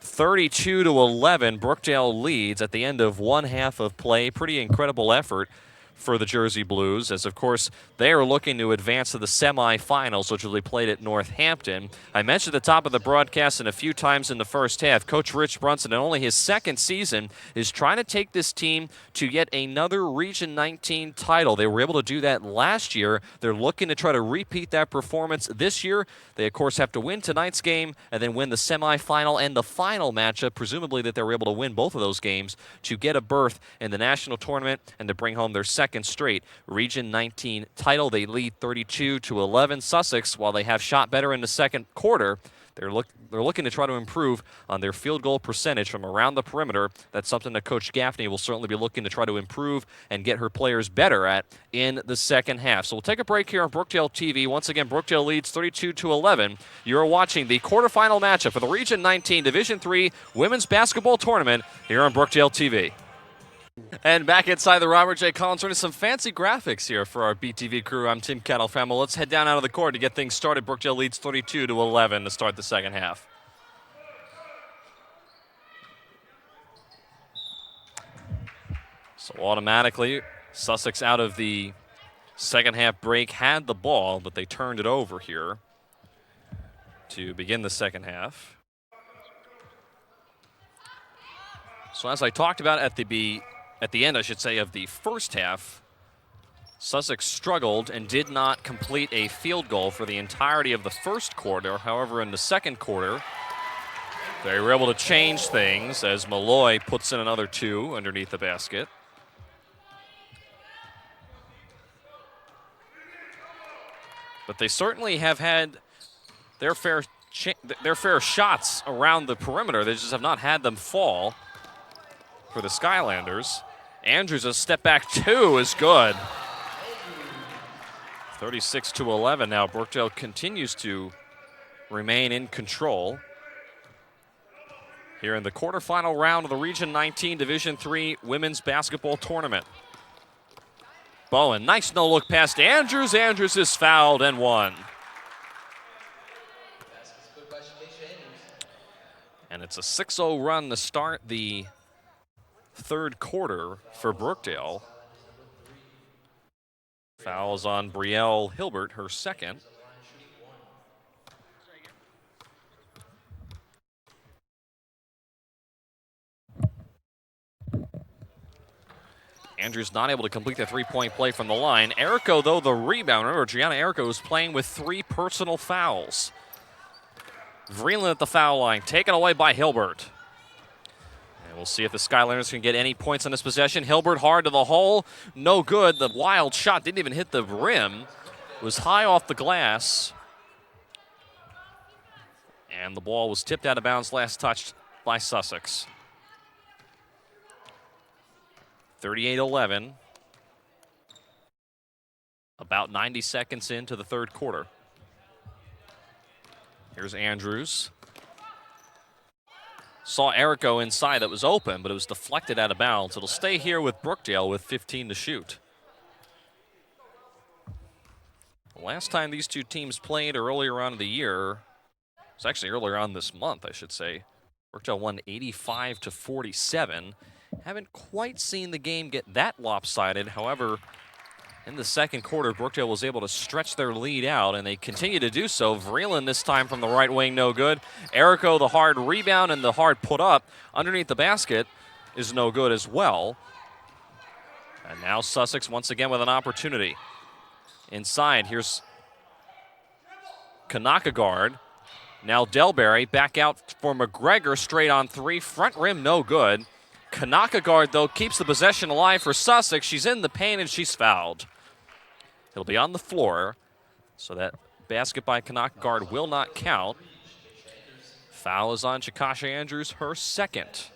32-11, Brookdale leads at the end of one half of play. Pretty incredible effort for the Jersey Blues, as of course they are looking to advance to the semifinals, which will be played at Northampton. I mentioned at the top of the broadcast and a few times in the first half, Coach Rich Brunson, in only his second season, is trying to take this team to yet another Region 19 title. They were able to do that last year. They're looking to try to repeat that performance this year. They, of course, have to win tonight's game and then win the semifinal and the final matchup, presumably that they were able to win both of those games to get a berth in the national tournament and to bring home their second straight Region 19 title. They lead 32-11. Sussex, while they have shot better in the second quarter, they're looking to try to improve on their field goal percentage from around the perimeter. That's something that Coach Gaffney will certainly be looking to try to improve and get her players better at in the second half. So we'll take a break here on Brookdale TV. Once again, Brookdale leads 32-11. You're watching the quarterfinal matchup for the Region 19 Division III Women's Basketball Tournament here on Brookdale TV. And back inside the Robert J. Collins Room, some fancy graphics here for our BTV crew. I'm Tim Kettle-Famel. Let's head down out of the court to get things started. Brookdale leads 32-11 to start the second half. So automatically, Sussex out of the second half break had the ball, but they turned it over here to begin the second half. So as I talked about at the end, I should say, of the first half, Sussex struggled and did not complete a field goal for the entirety of the first quarter. However, in the second quarter, they were able to change things as Malloy puts in another two underneath the basket. But they certainly have had their fair shots around the perimeter. They just have not had them fall for the Skylanders. Andrews, a step back two is good. 36-11 now. Brookdale continues to remain in control here in the quarterfinal round of the Region 19 Division III Women's Basketball Tournament. Bowen, nice no-look pass to Andrews. Andrews is fouled and one. And it's a 6-0 run to start the third quarter for Brookdale. Fouls on Brielle Hilbert, her second. Andrews not able to complete the three-point play from the line. Erico, though, the rebounder, or Gianna Erico, is playing with 3 personal fouls. Vreeland at the foul line, taken away by Hilbert. And we'll see if the Skylanders can get any points on this possession. Hilbert hard to the hole, no good. The wild shot didn't even hit the rim. It was high off the glass. And the ball was tipped out of bounds, last touched by Sussex. 38-11. About 90 seconds into the third quarter. Here's Andrews. Saw Erico inside that was open, but it was deflected out of bounds. It'll stay here with Brookdale with 15 to shoot. The last time these two teams played earlier on in the year, it was actually earlier on this month, I should say. Brookdale won 85-47. Haven't quite seen the game get that lopsided. However, In the second quarter, Brookdale was able to stretch their lead out, and they continue to do so. Vreeland this time from the right wing, no good. Erico, the hard rebound and the hard put up underneath the basket is no good as well. And now Sussex once again with an opportunity. Inside, here's Kanakagard. Now Delberry back out for McGregor, straight on three. Front rim, no good. Kanakagard, though, keeps the possession alive for Sussex. She's in the paint and she's fouled. He'll be on the floor, so that basket by Kanakagard will not count. Foul is on Chakashi Andrews, her second.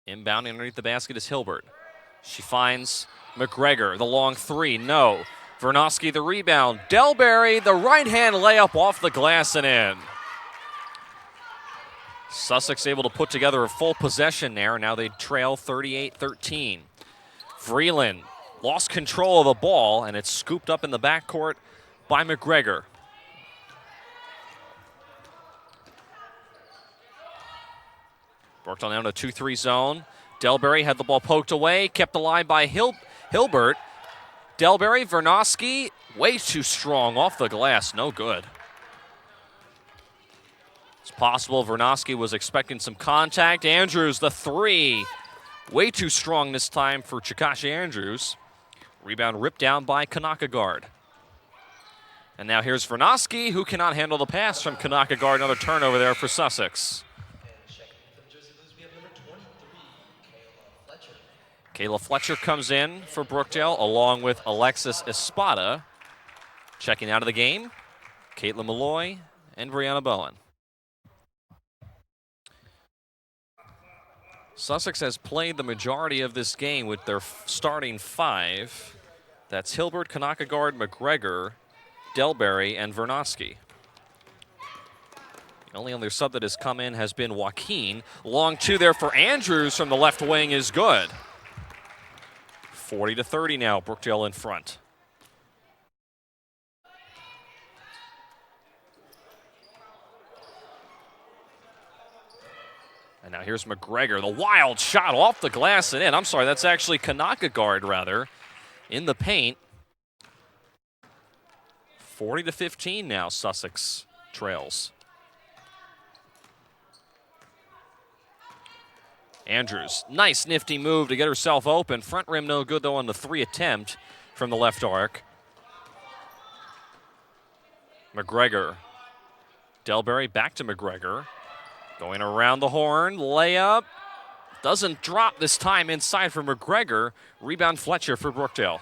Inbounding underneath the basket is Hilbert. She finds McGregor, the long three, no. Vernosky the rebound. Delberry, the right-hand layup off the glass and in. Sussex able to put together a full possession there. Now they trail 38-13. Vreeland lost control of the ball, and it's scooped up in the backcourt by McGregor. Brookdale down to 2-3 zone. Delberry had the ball poked away, kept alive by Hilbert. Delberry, Vernosky, way too strong off the glass, no good. It's possible Vernosky was expecting some contact. Andrews, the three, way too strong this time for Chakashi Andrews. Rebound ripped down by Kanakagard. And now here's Vernosky, who cannot handle the pass from Kanakagard. Another turnover there for Sussex. Kayla Fletcher comes in for Brookdale, along with Alexis Espada. Checking out of the game, Caitlin Malloy and Brianna Bowen. Sussex has played the majority of this game with their starting five. That's Hilbert, Kanakagard, McGregor, Delberry, and Vernosky. The only other sub that has come in has been Joaquin. Long two there for Andrews from the left wing is good. 40-30 now, Brookdale in front. And now here's McGregor, the wild shot off the glass and in. I'm sorry, that's actually Kanakagard, rather, in the paint. 40-15 now, Sussex trails. Andrews, nice nifty move to get herself open. Front rim no good, though, on the three attempt from the left arc. McGregor. Delberry back to McGregor. Going around the horn, layup. Doesn't drop this time inside for McGregor. Rebound Fletcher for Brookdale.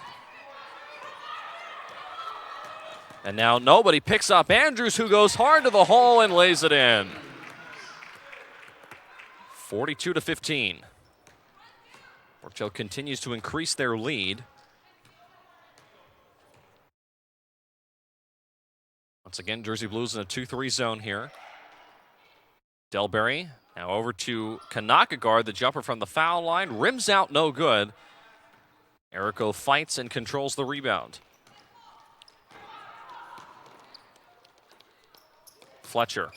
And now nobody picks up Andrews, who goes hard to the hole and lays it in. 42-15. Brookdale continues to increase their lead. Once again, Jersey Blues in a 2-3 zone here. Delberry now over to Kanakagard, the jumper from the foul line. Rims out, no good. Erico fights and controls the rebound. Fletcher.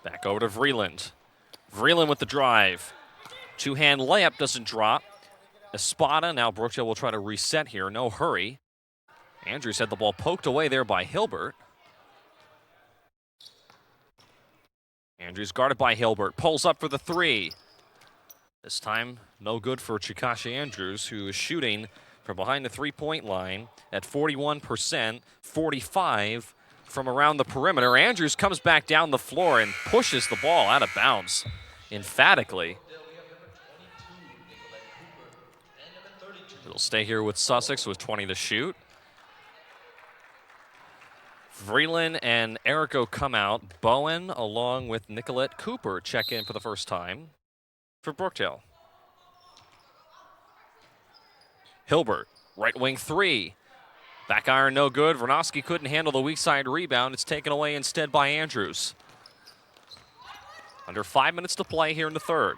Back over to Vreeland. Vreeland with the drive. Two-hand layup doesn't drop. Espada, now Brookdale will try to reset here. No hurry. Andrews had the ball poked away there by Hilbert. Andrews guarded by Hilbert. Pulls up for the three. This time, no good for Chakashi Andrews, who is shooting from behind the three-point line at 41%, 45 from around the perimeter. Andrews comes back down the floor and pushes the ball out of bounds emphatically. It'll stay here with Sussex with 20 to shoot. Vreeland and Erico come out. Bowen, along with Nicolette Cooper, check in for the first time for Brookdale. Hilbert, right wing three. Back iron no good. Vernosky couldn't handle the weak side rebound. It's taken away instead by Andrews. Under 5 minutes to play here in the third.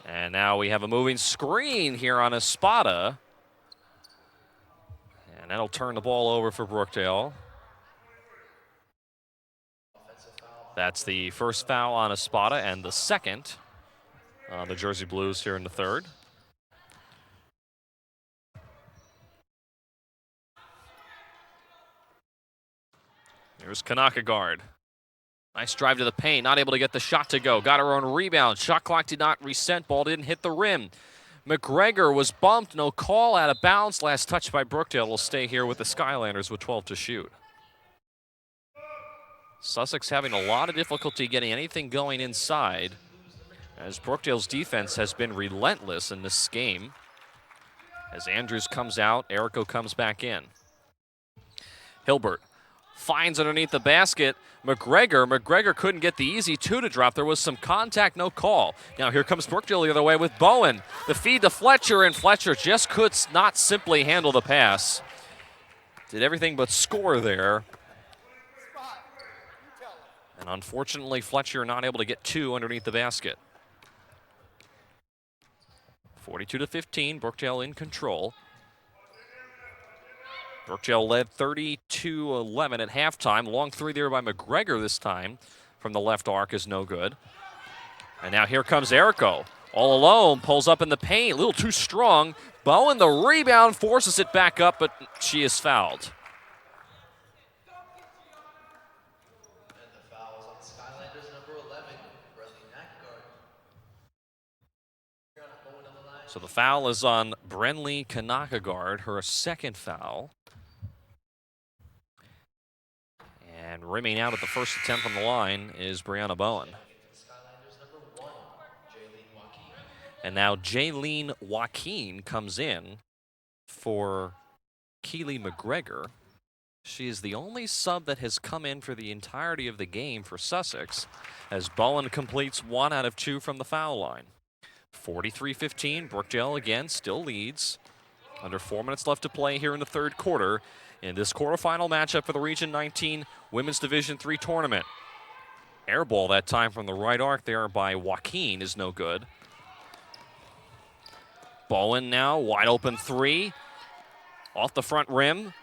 And now we have a moving screen here on Espada. And that'll turn the ball over for Brookdale. That's the first foul on Espada and the second. The Jersey Blues here in the third. Here's Kanakagard. Nice drive to the paint, not able to get the shot to go. Got her own rebound. Shot clock did not reset. Ball didn't hit the rim. McGregor was bumped. No call, out of bounds. Last touch by Brookdale will stay here with the Skylanders with 12 to shoot. Sussex having a lot of difficulty getting anything going inside, as Brookdale's defense has been relentless in this game. As Andrews comes out, Erico comes back in. Hilbert finds underneath the basket. McGregor couldn't get the easy two to drop. There was some contact, no call. Now here comes Brookdale the other way with Bowen. The feed to Fletcher, and Fletcher just could not simply handle the pass. Did everything but score there. And unfortunately, Fletcher not able to get two underneath the basket. 42-15, Brookdale in control. Brookdale led 32-11 at halftime. Long three there by McGregor this time from the left arc is no good. And now here comes Erico. All alone, pulls up in the paint, a little too strong. Bowen, the rebound, forces it back up, but she is fouled. And the foul is on Skylanders number 11, Brielle Hilbert. So the foul is on Brenly Kanakagard, her second foul. And rimming out at the first attempt on the line is Brianna Bowen. And now Jaylene Joaquin comes in for Keely McGregor. She is the only sub that has come in for the entirety of the game for Sussex, as Bowen completes 1 out of 2 from the foul line. 43-15, Brookdale again still leads. Under 4 minutes left to play here in the third quarter in this quarterfinal matchup for the Region 19 Women's Division III tournament. Air ball that time from the right arc there by Joaquin is no good. Bowen now, wide open three. Off the front rim.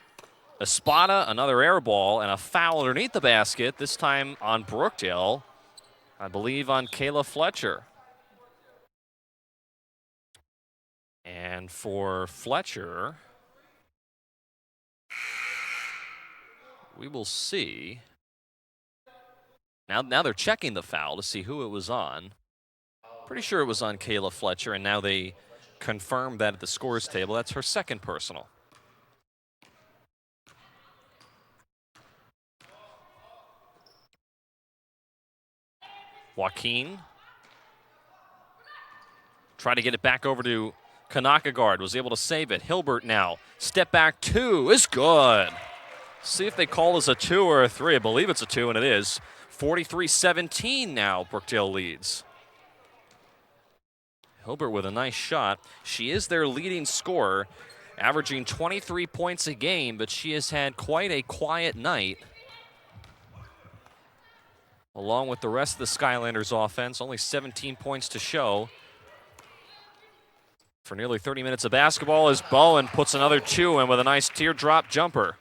Espada, another air ball, and a foul underneath the basket, this time on Brookdale. I believe on Kayla Fletcher. And for Fletcher, we will see. Now they're checking the foul to see who it was on. Pretty sure it was on Kayla Fletcher, and now they confirmed that at the scores table. That's her second personal. Joaquin tried to get it back over to Kanakagard, was able to save it. Hilbert now, step back two is good. See if they call this a 2 or a 3. I believe it's a 2, and it is. 43-17 now, Brookdale leads. Hilbert with a nice shot. She is their leading scorer, averaging 23 points a game, but she has had quite a quiet night. Along with the rest of the Skylanders offense, only 17 points to show. For nearly 30 minutes of basketball as Bowen puts another 2 in with a nice teardrop jumper.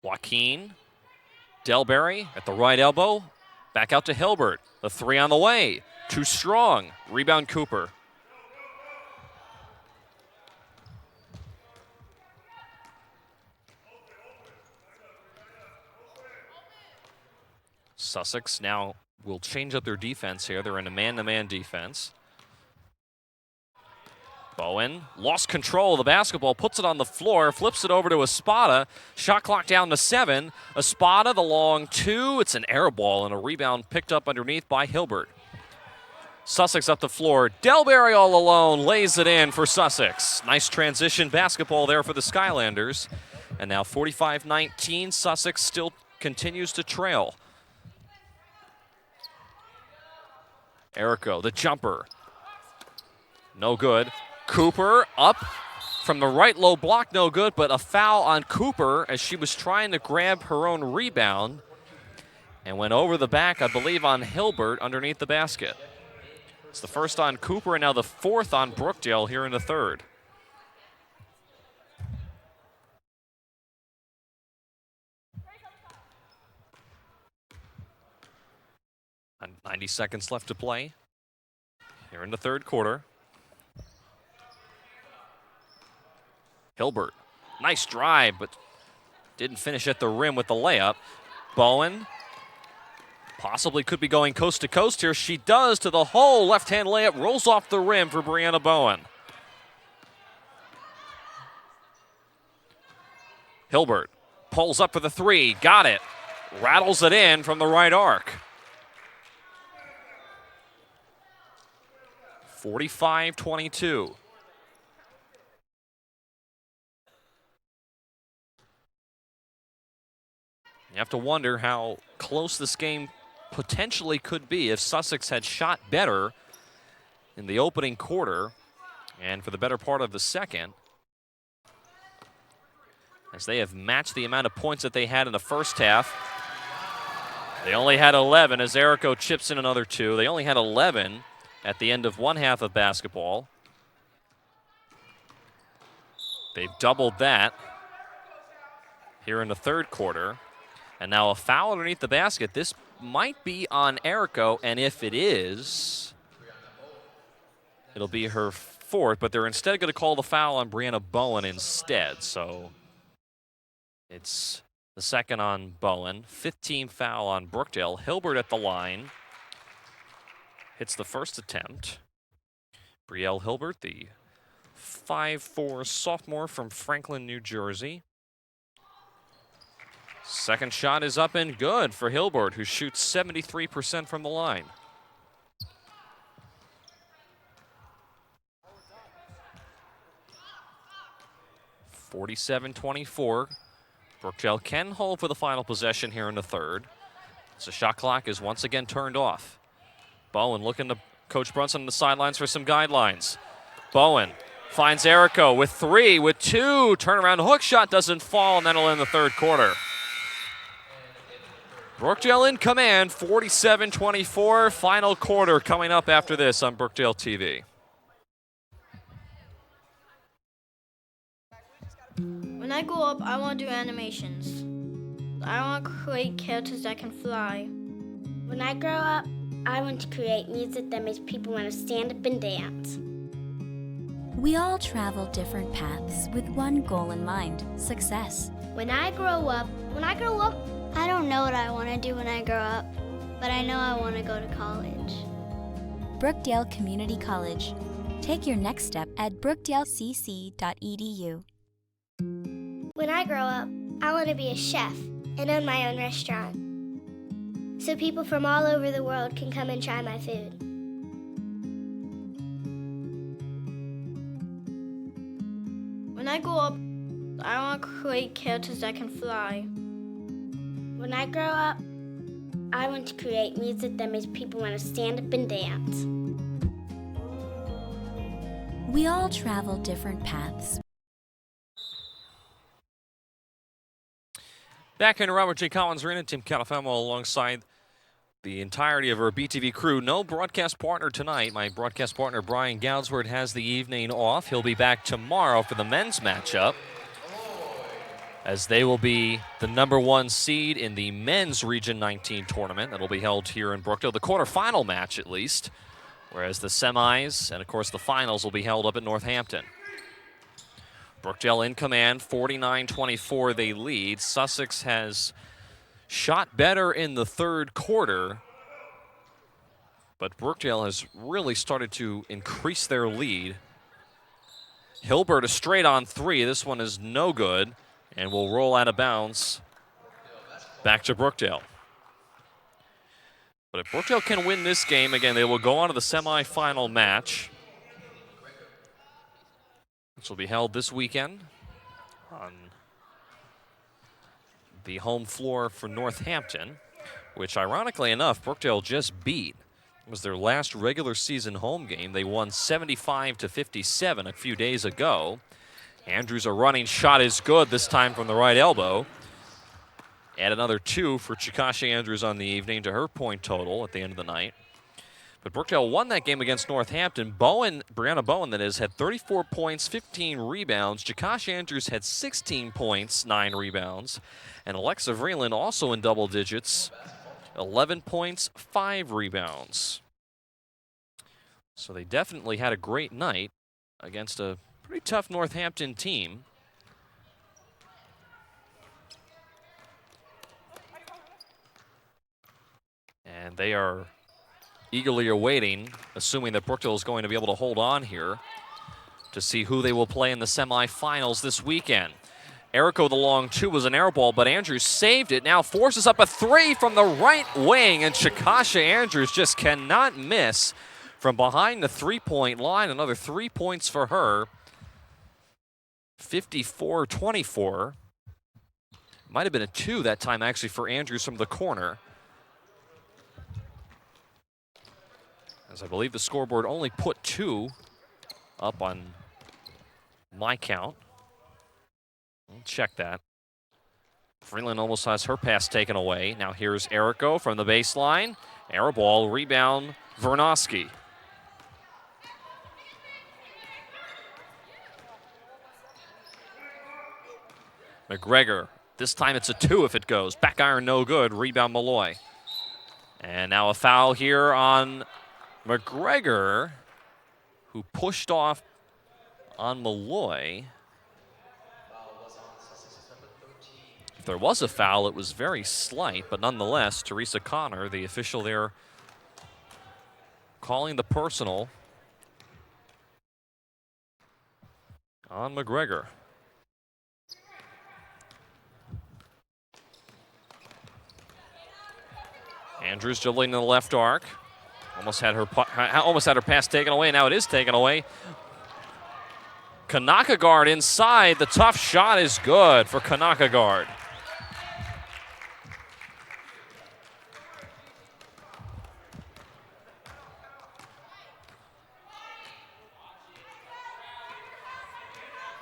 Joaquin, Delberry at the right elbow, back out to Hilbert. The 3 on the way, too strong. Rebound Cooper. Sussex now will change up their defense here. They're in a man-to-man defense. Bowen lost control of the basketball, puts it on the floor, flips it over to Espada. Shot clock down to 7. Espada, the long 2. It's an air ball and a rebound picked up underneath by Hilbert. Sussex up the floor. Delberry all alone lays it in for Sussex. Nice transition basketball there for the Skylanders. And now 45-19, Sussex still continues to trail. Erico, the jumper. No good. Cooper up from the right low block, no good, but a foul on Cooper as she was trying to grab her own rebound and went over the back, I believe, on Hilbert underneath the basket. It's the first on Cooper and now the 4th on Brookdale here in the third. 90 seconds left to play here in the third quarter. Hilbert, nice drive, but didn't finish at the rim with the layup. Bowen possibly could be going coast to coast here. She does to the hole. Left-hand layup rolls off the rim for Brianna Bowen. Hilbert pulls up for the three. Got it. Rattles it in from the right arc. 45-22. You have to wonder how close this game potentially could be if Sussex had shot better in the opening quarter and for the better part of the second, as they have matched the amount of points that they had in the first half. They only had 11 as Errico chips in another 2. They only had 11 at the end of one half of basketball. They've doubled that here in the third quarter. And now a foul underneath the basket. This might be on Errico, and if it is, it'll be her fourth, but they're instead going to call the foul on Brianna Bowen instead. So it's the second on Bowen. 15th foul on Brookdale. Hilbert at the line. Hits the first attempt. Brielle Hilbert, the 5'4" sophomore from Franklin, New Jersey. Second shot is up and good for Hilbert, who shoots 73% from the line. (47-24). Brookdale can hold for the final possession here in the third. So shot clock is once again turned off. Bowen looking to Coach Brunson on the sidelines for some guidelines. Bowen finds Errico with 3, with 2. Turnaround hook shot doesn't fall, and that'll end the third quarter. Brookdale in command, 47-24. Final quarter coming up after this on Brookdale TV. When I grow up, I want to do animations. I want to create characters that can fly. When I grow up, I want to create music that makes people want to stand up and dance. We all travel different paths with one goal in mind: success. When I grow up, I don't know what I want to do when I grow up, but I know I want to go to college. Brookdale Community College. Take your next step at brookdalecc.edu. When I grow up, I want to be a chef and own my own restaurant, so people from all over the world can come and try my food. When I grow up, I want to create characters that can fly. When I grow up, I want to create music that makes people want to stand up and dance. We all travel different paths. Back in Robert J. Collins Arena, Tim Calafamo alongside the entirety of our BTV crew. No broadcast partner tonight. My broadcast partner, Brian Goudsworth, has the evening off. He'll be back tomorrow for the men's matchup, as they will be the #1 seed in the men's Region 19 tournament that'll be held here in Brookdale. The quarterfinal match, at least, whereas the semis and, of course, the finals will be held up at Northampton. Brookdale in command, 49-24 they lead. Sussex has shot better in the third quarter, but Brookdale has really started to increase their lead. Hilbert a straight on 3. This one is no good and will roll out of bounds back to Brookdale. But if Brookdale can win this game, again, they will go on to the semifinal match, which will be held this weekend on the home floor for Northampton, which ironically enough, Brookdale just beat. It was their last regular season home game. They won 75-57 a few days ago. Andrews, a running shot is good, this time from the right elbow. Add another 2 for Chakashi Andrews on the evening to her point total at the end of the night. But Brookdale won that game against Northampton. Brianna Bowen, that is, had 34 points, 15 rebounds. Chakashi Andrews had 16 points, 9 rebounds. And Alexa Vreeland also in double digits, 11 points, 5 rebounds. So they definitely had a great night against a pretty tough Northampton team. And they are eagerly awaiting, assuming that Brookdale is going to be able to hold on here, to see who they will play in the semifinals this weekend. Errico, the long 2, was an air ball, but Andrews saved it. Now forces up a 3 from the right wing, and Chakashi Andrews just cannot miss from behind the 3-point line. Another 3 points for her. 54-24. Might have been a 2 that time, actually, for Andrews from the corner. As I believe the scoreboard only put 2 up on my count. We'll check that. Freeland almost has her pass taken away. Now here's Errico from the baseline. Air ball, rebound, Vernosky. McGregor, this time it's a 2 if it goes. Back iron no good, rebound Malloy. And now a foul here on McGregor, who pushed off on Malloy. If there was a foul, it was very slight, but nonetheless, Teresa Connor, the official there, calling the personal on McGregor. Andrews dribbling in the left arc. Almost had her pass taken away. Now it is taken away. Kanakagard inside. The tough shot is good for Kanakagard.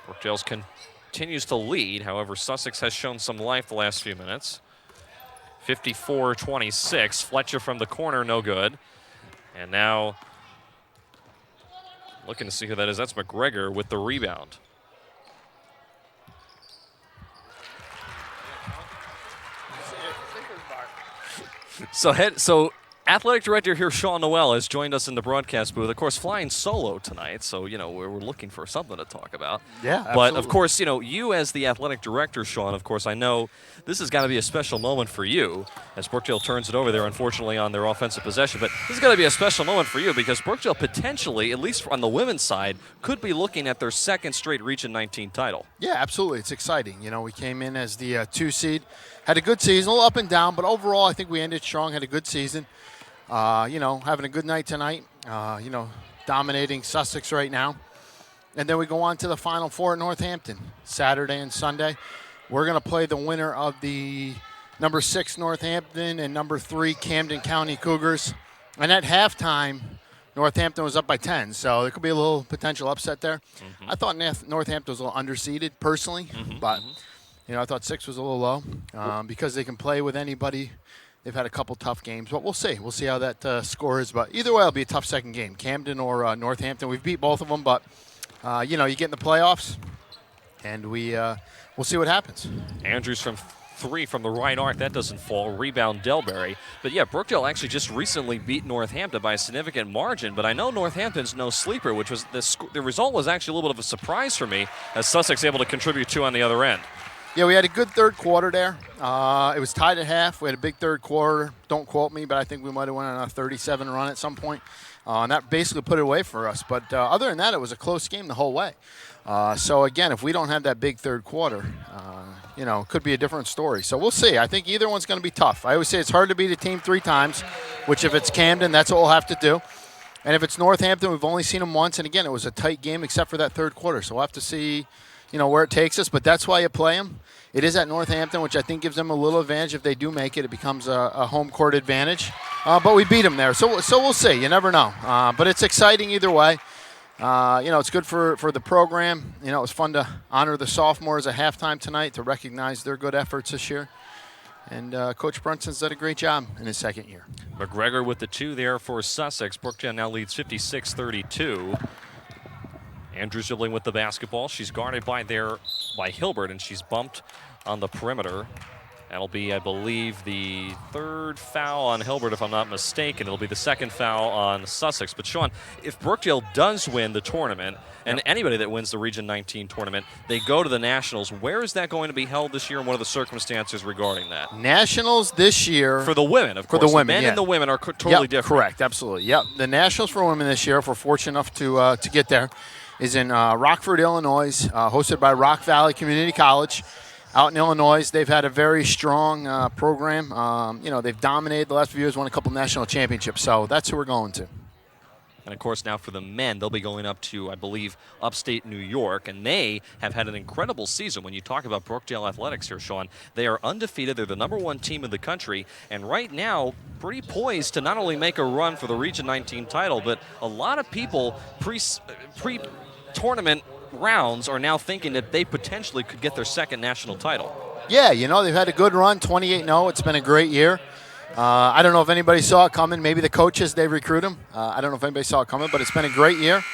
Brookdale continues to lead. However, Sussex has shown some life the last few minutes. 54-26. Fletcher from the corner, no good. And now, looking to see who that is. That's McGregor with the rebound. So athletic director here, Sean Noel, has joined us in the broadcast booth. Of course, flying solo tonight, so, you know, we're looking for something to talk about. Yeah, But, absolutely. of course, you know, you as the athletic director, Sean, of course, I know this has got to be a special moment for you as Brookdale turns it over there, unfortunately, on their offensive possession. But this is going to be a special moment for you because Brookdale potentially, at least on the women's side, could be looking at their second straight Region 19 title. Yeah, absolutely. It's exciting. You know, we came in as the 2 seed, had a good season, a little up and down, but overall I think we ended strong, had a good season. You know, having a good night tonight, you know, dominating Sussex right now. And then we go on to the Final Four at Northampton, Saturday and Sunday. We're going to play the winner of the number 6 Northampton and number 3 Camden County Cougars. And at halftime, Northampton was up by 10, so there could be a little potential upset there. Mm-hmm. I thought Northampton was a little underseeded personally, but, you know, I thought 6 was a little low because they can play with anybody. They've had a couple tough games, but we'll see. We'll see how that score is. But either way, it'll be a tough second game. Camden or Northampton. We've beat both of them, but, you know, you get in the playoffs, and we'll see what happens. Andrews from 3 from the right arc. That doesn't fall. Rebound Delberry. But, yeah, Brookdale actually just recently beat Northampton by a significant margin. But I know Northampton's no sleeper, which was the result was actually a little bit of a surprise for me as Sussex able to contribute 2 on the other end. Yeah, we had a good third quarter there. It was tied at half. We had a big third quarter. Don't quote me, but I think we might have went on a 37 run at some point. And that basically put it away for us. But other than that, it was a close game the whole way. So, again, if we don't have that big third quarter, you know, it could be a different story. So we'll see. I think either one's going to be tough. I always say it's hard to beat a team 3 times, which if it's Camden, that's what we'll have to do. And if it's Northampton, we've only seen them once. And, again, it was a tight game except for that third quarter. So we'll have to see, you know, where it takes us. But that's why you play them. It is at Northampton, which I think gives them a little advantage. If they do make it, it becomes a home court advantage. But we beat them there, so we'll see. You never know. But it's exciting either way. You know, it's good for the program. You know, it was fun to honor the sophomores at halftime tonight to recognize their good efforts this year. And Coach Brunson's done a great job in his second year. McGregor with the 2 there for Sussex. Brookdale now leads 56-32. Andrews dribbling with the basketball. She's guarded by Hilbert, and she's bumped on the perimeter That'll be, I believe, the third foul on Hilbert, if I'm not mistaken. It'll be the second foul on Sussex. But, Sean, if Brookdale does win the tournament, and anybody that wins the Region 19 tournament, they go to the Nationals. Where is that going to be held this year, and what are the circumstances regarding that? Nationals this year. For the women, of course. For the women, men yeah. and the women are totally different. Correct, absolutely. Yep. The Nationals for women this year, if we're fortunate enough to get there, is in Rockford, Illinois, hosted by Rock Valley Community College. Out in Illinois, they've had a very strong program. They've dominated the last few years, won a couple national championships. So that's who we're going to. And, of course, now for the men, they'll be going up to, I believe, upstate New York. And they have had an incredible season. When you talk about Brookdale Athletics here, Sean, they are undefeated. They're the #1 team in the country. And right now, pretty poised to not only make a run for the Region 19 title, but a lot of people pre-tournament rounds are now thinking that they potentially could get their second national title. Yeah, they've had a good run, 28-0. It's been a great year. I don't know if anybody saw it coming. Maybe the coaches, they recruit them. I don't know if anybody saw it coming, but it's been a great year.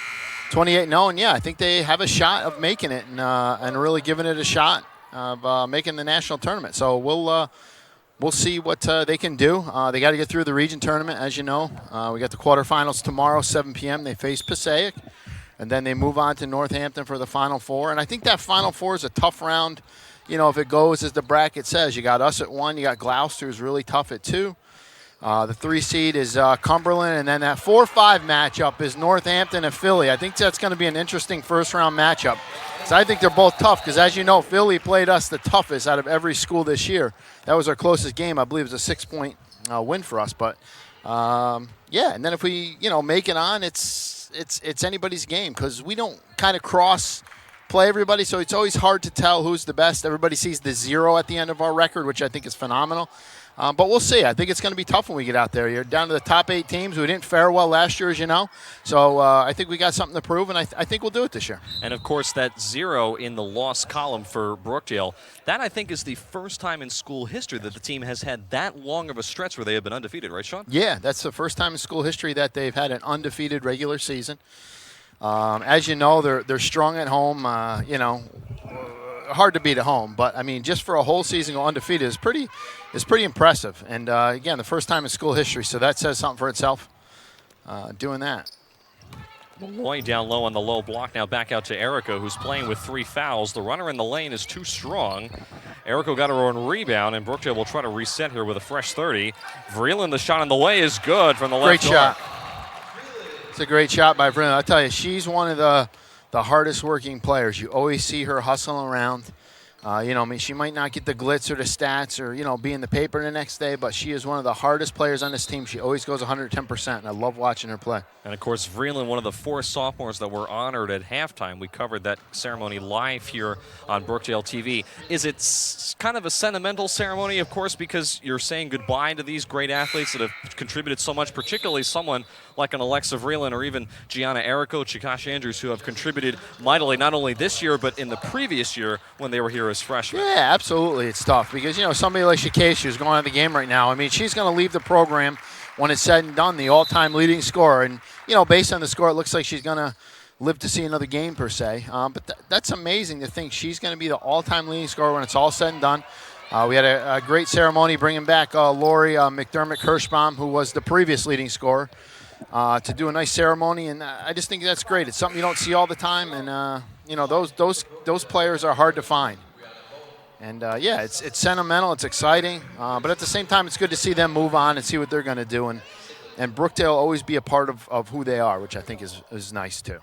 28-0, and yeah, I think they have a shot of making it and really giving it a shot of making the national tournament. So we'll see what they can do. They got to get through the region tournament, as you know. We got the quarterfinals tomorrow, 7 p.m. They face Passaic. And then they move on to Northampton for the Final Four. And I think that Final Four is a tough round. If it goes as the bracket says. You got us at 1. You got Gloucester, who's really tough at 2. The 3 seed is Cumberland. And then that 4-5 matchup is Northampton and Philly. I think that's going to be an interesting first-round matchup. So I think they're both tough because, as you know, Philly played us the toughest out of every school this year. That was our closest game. I believe it was a 6-point win for us. But, yeah, and then if we, make it on, it's anybody's game because we don't kind of play everybody, so it's always hard to tell who's the best. Everybody sees the 0 at the end of our record, which I think is phenomenal. But we'll see. I think it's going to be tough when we get out there. You're down to the top 8 teams. We didn't fare well last year, as you know. So I think we got something to prove, and I think we'll do it this year. And, of course, that 0 in the loss column for Brookdale, that I think is the first time in school history that the team has had that long of a stretch where they have been undefeated, right, Sean? Yeah, that's the first time in school history that they've had an undefeated regular season. As you know, they're strong at home, hard to beat at home. But, I mean, just for a whole season go undefeated is pretty impressive. And, again, the first time in school history, so that says something for itself, doing that. Malloy down low on the low block. Now back out to Erico, who's playing with 3 fouls. The runner in the lane is too strong. Erico got her own rebound, and Brookdale will try to reset here with a fresh 30. Vreeland, the shot on the way is good from the left. Great shot. It's a great shot by Vreeland. I'll tell you, she's one of the hardest working players. You always see her hustling around. She might not get the glitz or the stats or, be in the paper the next day, but she is one of the hardest players on this team. She always goes 110%, and I love watching her play. And, of course, Vreeland, one of the 4 sophomores that were honored at halftime. We covered that ceremony live here on Brookdale TV. Is it kind of a sentimental ceremony, of course, because you're saying goodbye to these great athletes that have contributed so much, particularly someone like an Alexa Vreeland or even Gianna Erico, Chakashi Andrews, who have contributed mightily not only this year but in the previous year when they were here as freshmen. Yeah, absolutely. It's tough because, somebody like Chakashi who's going on the game right now, I mean, she's going to leave the program when it's said and done, the all-time leading scorer. And, based on the score, it looks like she's going to live to see another game per se. But that's amazing to think she's going to be the all-time leading scorer when it's all said and done. We had a great ceremony bringing back Lori McDermott-Kirschbaum, who was the previous leading scorer, to do a nice ceremony. And I just think that's great. It's something you don't see all the time. And, those players are hard to find. And, it's sentimental. It's exciting. But at the same time, it's good to see them move on and see what they're going to do. And Brookdale always be a part of who they are, which I think is nice, too.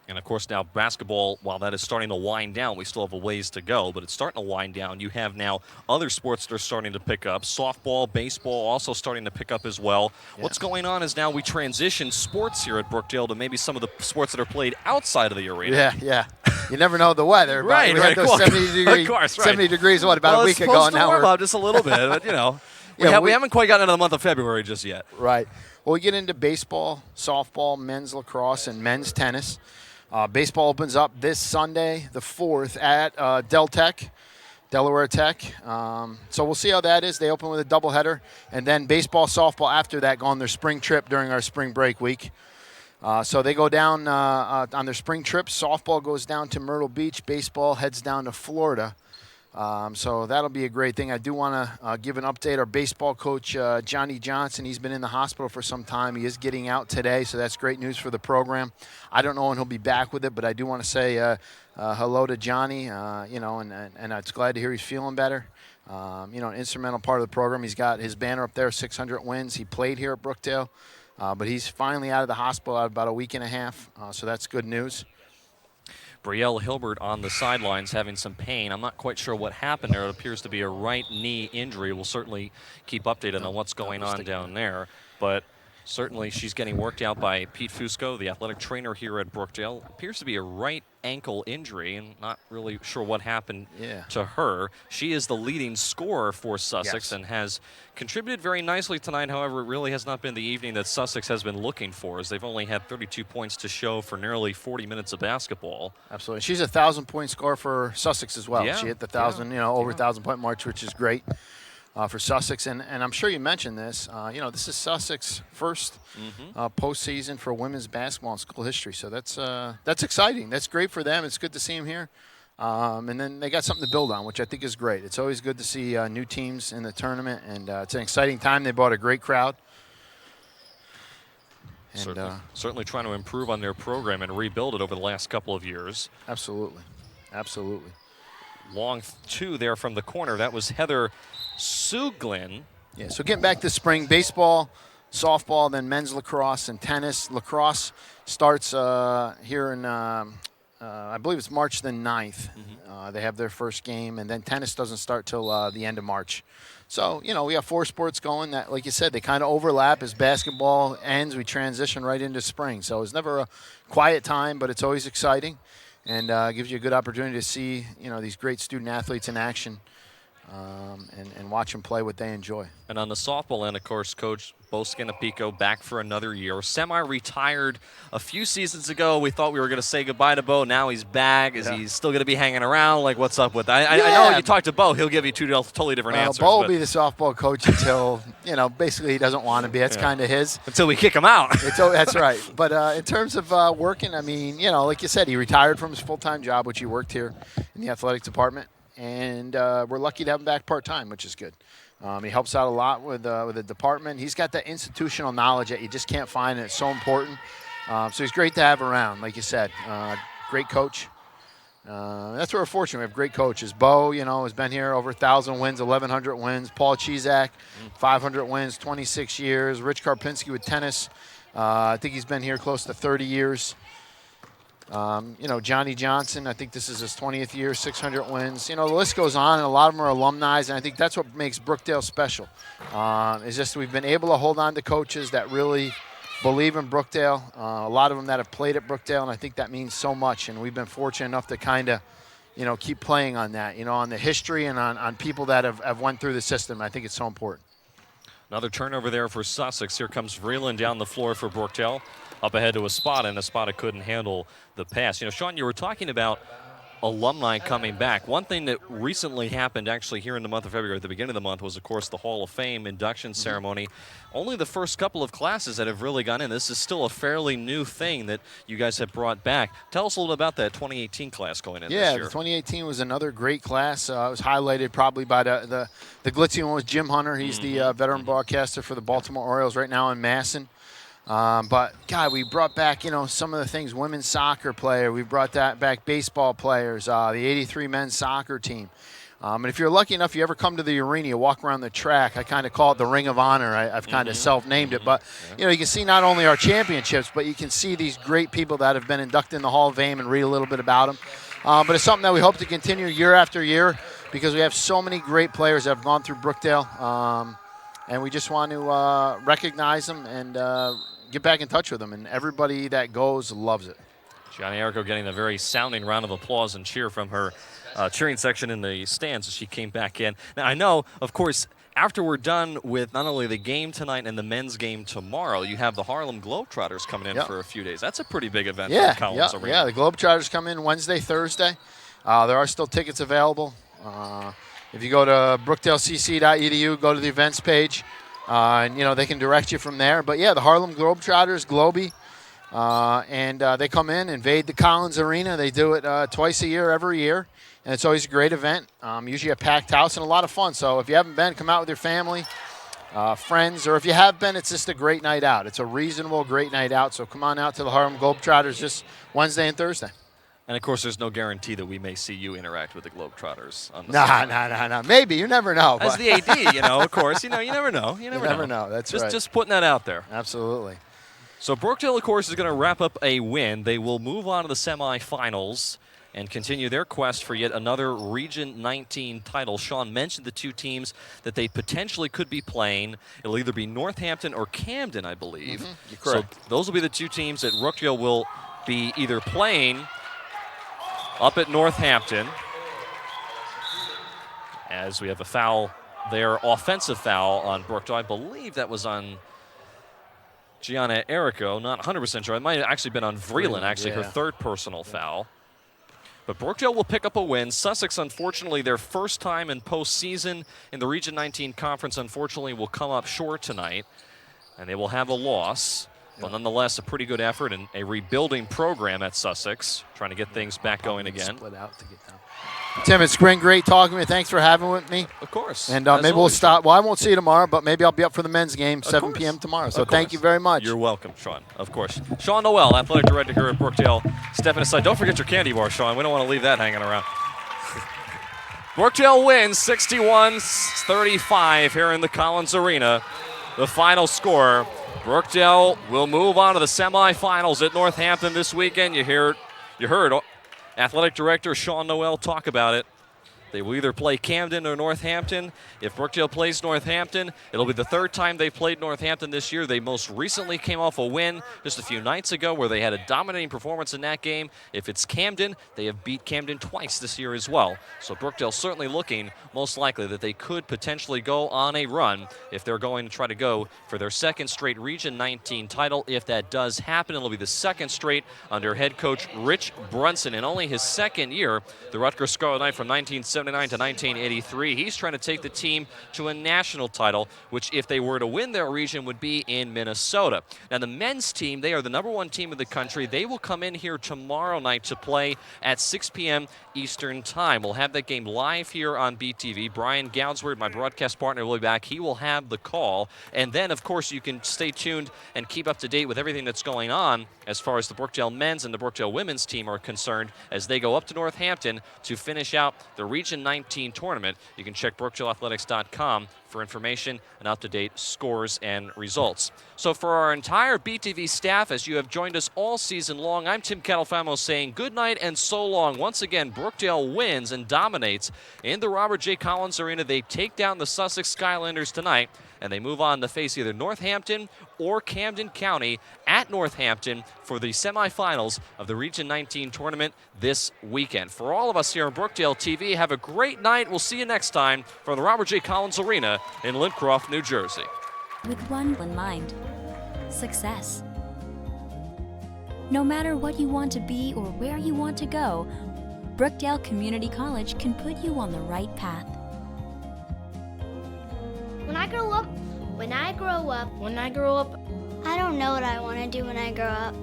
And, of course, now basketball, while that is starting to wind down, we still have a ways to go, but it's starting to wind down. You have now other sports that are starting to pick up. Softball, baseball also starting to pick up as well. Yeah. What's going on is now we transition sports here at Brookdale to maybe some of the sports that are played outside of the arena. Yeah. You never know the weather. Right. We had those 70 degrees, about a week ago. Now we're up just a little bit, but, we haven't quite gotten into the month of February just yet. Right. Well, we get into baseball, softball, men's lacrosse, and men's tennis. Baseball opens up this Sunday, the 4th, at Delaware Tech. So we'll see how that is. They open with a doubleheader. And then baseball, softball after that go on their spring trip during our spring break week. So they go down on their spring trip. Softball goes down to Myrtle Beach. Baseball heads down to Florida So that'll be a great thing. I do want to give an update. Our baseball coach, Johnny Johnson, he's been in the hospital for some time. He is getting out today, so that's great news for the program. I don't know when he'll be back with it, but I do want to say hello to Johnny, and it's glad to hear he's feeling better. An instrumental part of the program. He's got his banner up there, 600 wins. He played here at Brookdale, but he's finally out of the hospital out about a week and a half, so that's good news. Brielle Hilbert on the sidelines having some pain. I'm not quite sure what happened there. It appears to be a right knee injury. We'll certainly keep updated on what's going on down there. But certainly she's getting worked out by Pete Fusco, the athletic trainer here at Brookdale. Appears to be a right ankle injury, and not really sure what happened to her. She is the leading scorer for Sussex and has contributed very nicely tonight. However, it really has not been the evening that Sussex has been looking for, as they've only had 32 points to show for nearly 40 minutes of basketball. Absolutely. She's a 1,000-point scorer for Sussex as well. She hit the 1,000, over 1,000-point march, which is great for Sussex. And I'm sure you mentioned this. This is Sussex' first postseason for women's basketball in school history. So that's exciting. That's great for them. It's good to see them here. And then they got something to build on, which I think is great. It's always good to see new teams in the tournament, and it's an exciting time. They brought a great crowd. And, certainly trying to improve on their program and rebuild it over the last couple of years. Absolutely. Absolutely. Long two there from the corner. That was Heather Suglin. Yeah, so getting back to spring, baseball, softball, then men's lacrosse and tennis. Lacrosse starts here in, I believe it's March the 9th. They have their first game, and then tennis doesn't start till the end of March. So, we have 4 sports going that, like you said, they kind of overlap. As basketball ends, we transition right into spring. So it's never a quiet time, but it's always exciting, and gives you a good opportunity to see, these great student athletes in action. And watch them play what they enjoy. And on the softball end, of course, Coach Bo Scanapico back for another year. Semi-retired a few seasons ago. We thought we were going to say goodbye to Bo. Now he's back. Is he still going to be hanging around? Like, what's up with that? I know when you talk to Bo, he'll give you 2 totally different answers. Bo will be the softball coach until, basically he doesn't want to be. That's kind of his. Until we kick him out. That's right. But in terms of working, like you said, he retired from his full-time job, which he worked here in the athletic department. And we're lucky to have him back part-time, which is good. He helps out a lot with the department. He's got that institutional knowledge that you just can't find, and it's so important. So he's great to have around, like you said. Great coach. That's where we're fortunate. We have great coaches. Bo, has been here over 1,000 wins, 1,100 wins. Paul Chizak, 500 wins, 26 years. Rich Karpinski with tennis. I think he's been here close to 30 years. Johnny Johnson, I think this is his 20th year, 600 wins. The list goes on, and a lot of them are alumni, and I think that's what makes Brookdale special. Is just we've been able to hold on to coaches that really believe in Brookdale, a lot of them that have played at Brookdale, and I think that means so much, and we've been fortunate enough to kind of, keep playing on that, on the history and on people that have went through the system. I think it's so important. Another turnover there for Sussex. Here comes Vreeland down the floor for Brookdale. Up ahead to Espada, and Espada couldn't handle the pass. Sean, you were talking about alumni coming back. One thing that recently happened actually here in the month of February, at the beginning of the month, was, of course, the Hall of Fame induction ceremony. Only the first couple of classes that have really gone in. This is still a fairly new thing that you guys have brought back. Tell us a little about that 2018 class going in this year. Yeah, the 2018 was another great class. It was highlighted probably by the glitzy one was Jim Hunter. He's the veteran broadcaster for the Baltimore Orioles right now in Masson. But, God, we brought back, some of the things, women's soccer player. We brought back baseball players, the 83 men's soccer team. And if you're lucky enough, you ever come to the arena, you walk around the track. I kind of call it the Ring of Honor. I've kind of self-named it. But, you can see not only our championships, but you can see these great people that have been inducted in the Hall of Fame and read a little bit about them. But it's something that we hope to continue year after year because we have so many great players that have gone through Brookdale. And we just want to recognize them and get back in touch with them, and everybody that goes loves it. Gianni Erico getting a very sounding round of applause and cheer from her cheering section in the stands as she came back in. Now, I know, of course, after we're done with not only the game tonight and the men's game tomorrow, you have the Harlem Globetrotters coming in for a few days. That's a pretty big event for Collins Arena. Yeah, the Globetrotters come in Wednesday, Thursday. There are still tickets available. If you go to brookdalecc.edu, go to the events page, and they can direct you from there. But yeah, the Harlem Globetrotters, Globey, And they come in, invade the Collins Arena. They do it twice a year, every year. And it's always a great event. Usually a packed house and a lot of fun. So if you haven't been, come out with your family, friends, or if you have been, it's just a great night out. It's a reasonable, great night out. So come on out to the Harlem Globetrotters just Wednesday and Thursday. And, of course, there's no guarantee that we may see you interact with the Globetrotters. On the Nah. Maybe. You never know. As the AD, of course. You never know. You never know. That's right. Just putting that out there. Absolutely. So Brookdale, of course, is going to wrap up a win. They will move on to the semifinals and continue their quest for yet another Region 19 title. Sean mentioned the two teams that they potentially could be playing. It'll either be Northampton or Camden, I believe. You're correct. So those will be the two teams that Brookdale will be either playing up at Northampton, as we have a foul there, offensive foul on Brookdale. I believe that was on Gianna Errico, not 100% sure. It might have actually been on Vreeland, actually, her third personal foul. But Brookdale will pick up a win. Sussex, unfortunately, their first time in postseason in the Region 19 Conference, unfortunately, will come up short tonight, and they will have a loss. But nonetheless, a pretty good effort and a rebuilding program at Sussex, trying to get things back going again. Split out to get down. Tim, it's been great talking with you. Thanks for having with me. Of course. And maybe we'll stop. Well, I won't see you tomorrow, but maybe I'll be up for the men's game, 7 p.m. tomorrow. So thank you very much. You're welcome, Sean. Of course. Sean Noel, athletic director here at Brookdale, stepping aside. Don't forget your candy bar, Sean. We don't want to leave that hanging around. Brookdale wins 61-35 here in the Collins Arena. The final score. Brookdale will move on to the semifinals at Northampton this weekend. You heard athletic director Sean Noel talk about it. They will either play Camden or Northampton. If Brookdale plays Northampton, it'll be the third time they've played Northampton this year. They most recently came off a win just a few nights ago where they had a dominating performance in that game. If it's Camden, they have beat Camden twice this year as well. So Brookdale certainly looking most likely that they could potentially go on a run if they're going to try to go for their second straight Region 19 title. If that does happen, it'll be the second straight under head coach Rich Brunson. In only his second year, the Rutgers Scarlet Knight from 1979 to 1983. He's trying to take the team to a national title, which if they were to win their region would be in Minnesota. Now the men's team, they are the #1 team of the country. They will come in here tomorrow night to play at 6 p.m. Eastern time. We'll have that game live here on BTV. Brian Goudsward, my broadcast partner, will be back. He will have the call. And then, of course, you can stay tuned and keep up to date with everything that's going on as far as the Brookdale men's and the Brookdale women's team are concerned as they go up to Northampton to finish out the Region 19 tournament. You can check BrookdaleAthletics.com for information and up-to-date scores and results. So for our entire BTV staff, as you have joined us all season long, I'm Tim Catalfamo saying good night and so long. Once again, Brookdale wins and dominates in the Robert J. Collins Arena. They take down the Sussex Skylanders tonight, and they move on to face either Northampton or Camden County at Northampton for the semifinals of the Region 19 tournament this weekend. For all of us here on Brookdale TV, have a great night. We'll see you next time from the Robert J. Collins Arena in Lincroft, New Jersey. With one in mind, success. No matter what you want to be or where you want to go, Brookdale Community College can put you on the right path. When I grow up, I don't know what I want to do when I grow up,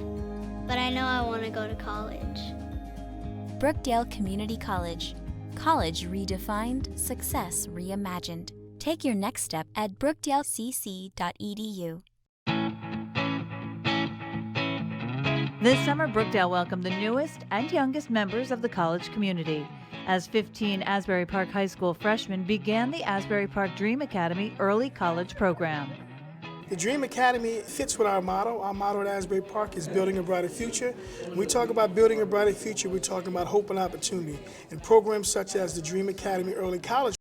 but I know I want to go to college. Brookdale Community College. College redefined, success reimagined. Take your next step at brookdalecc.edu. This summer, Brookdale welcomed the newest and youngest members of the college community as 15 Asbury Park High School freshmen began the Asbury Park Dream Academy Early College Program. The Dream Academy fits with our motto. Our motto at Asbury Park is building a brighter future. When we talk about building a brighter future, we're talking about hope and opportunity. And programs such as the Dream Academy Early College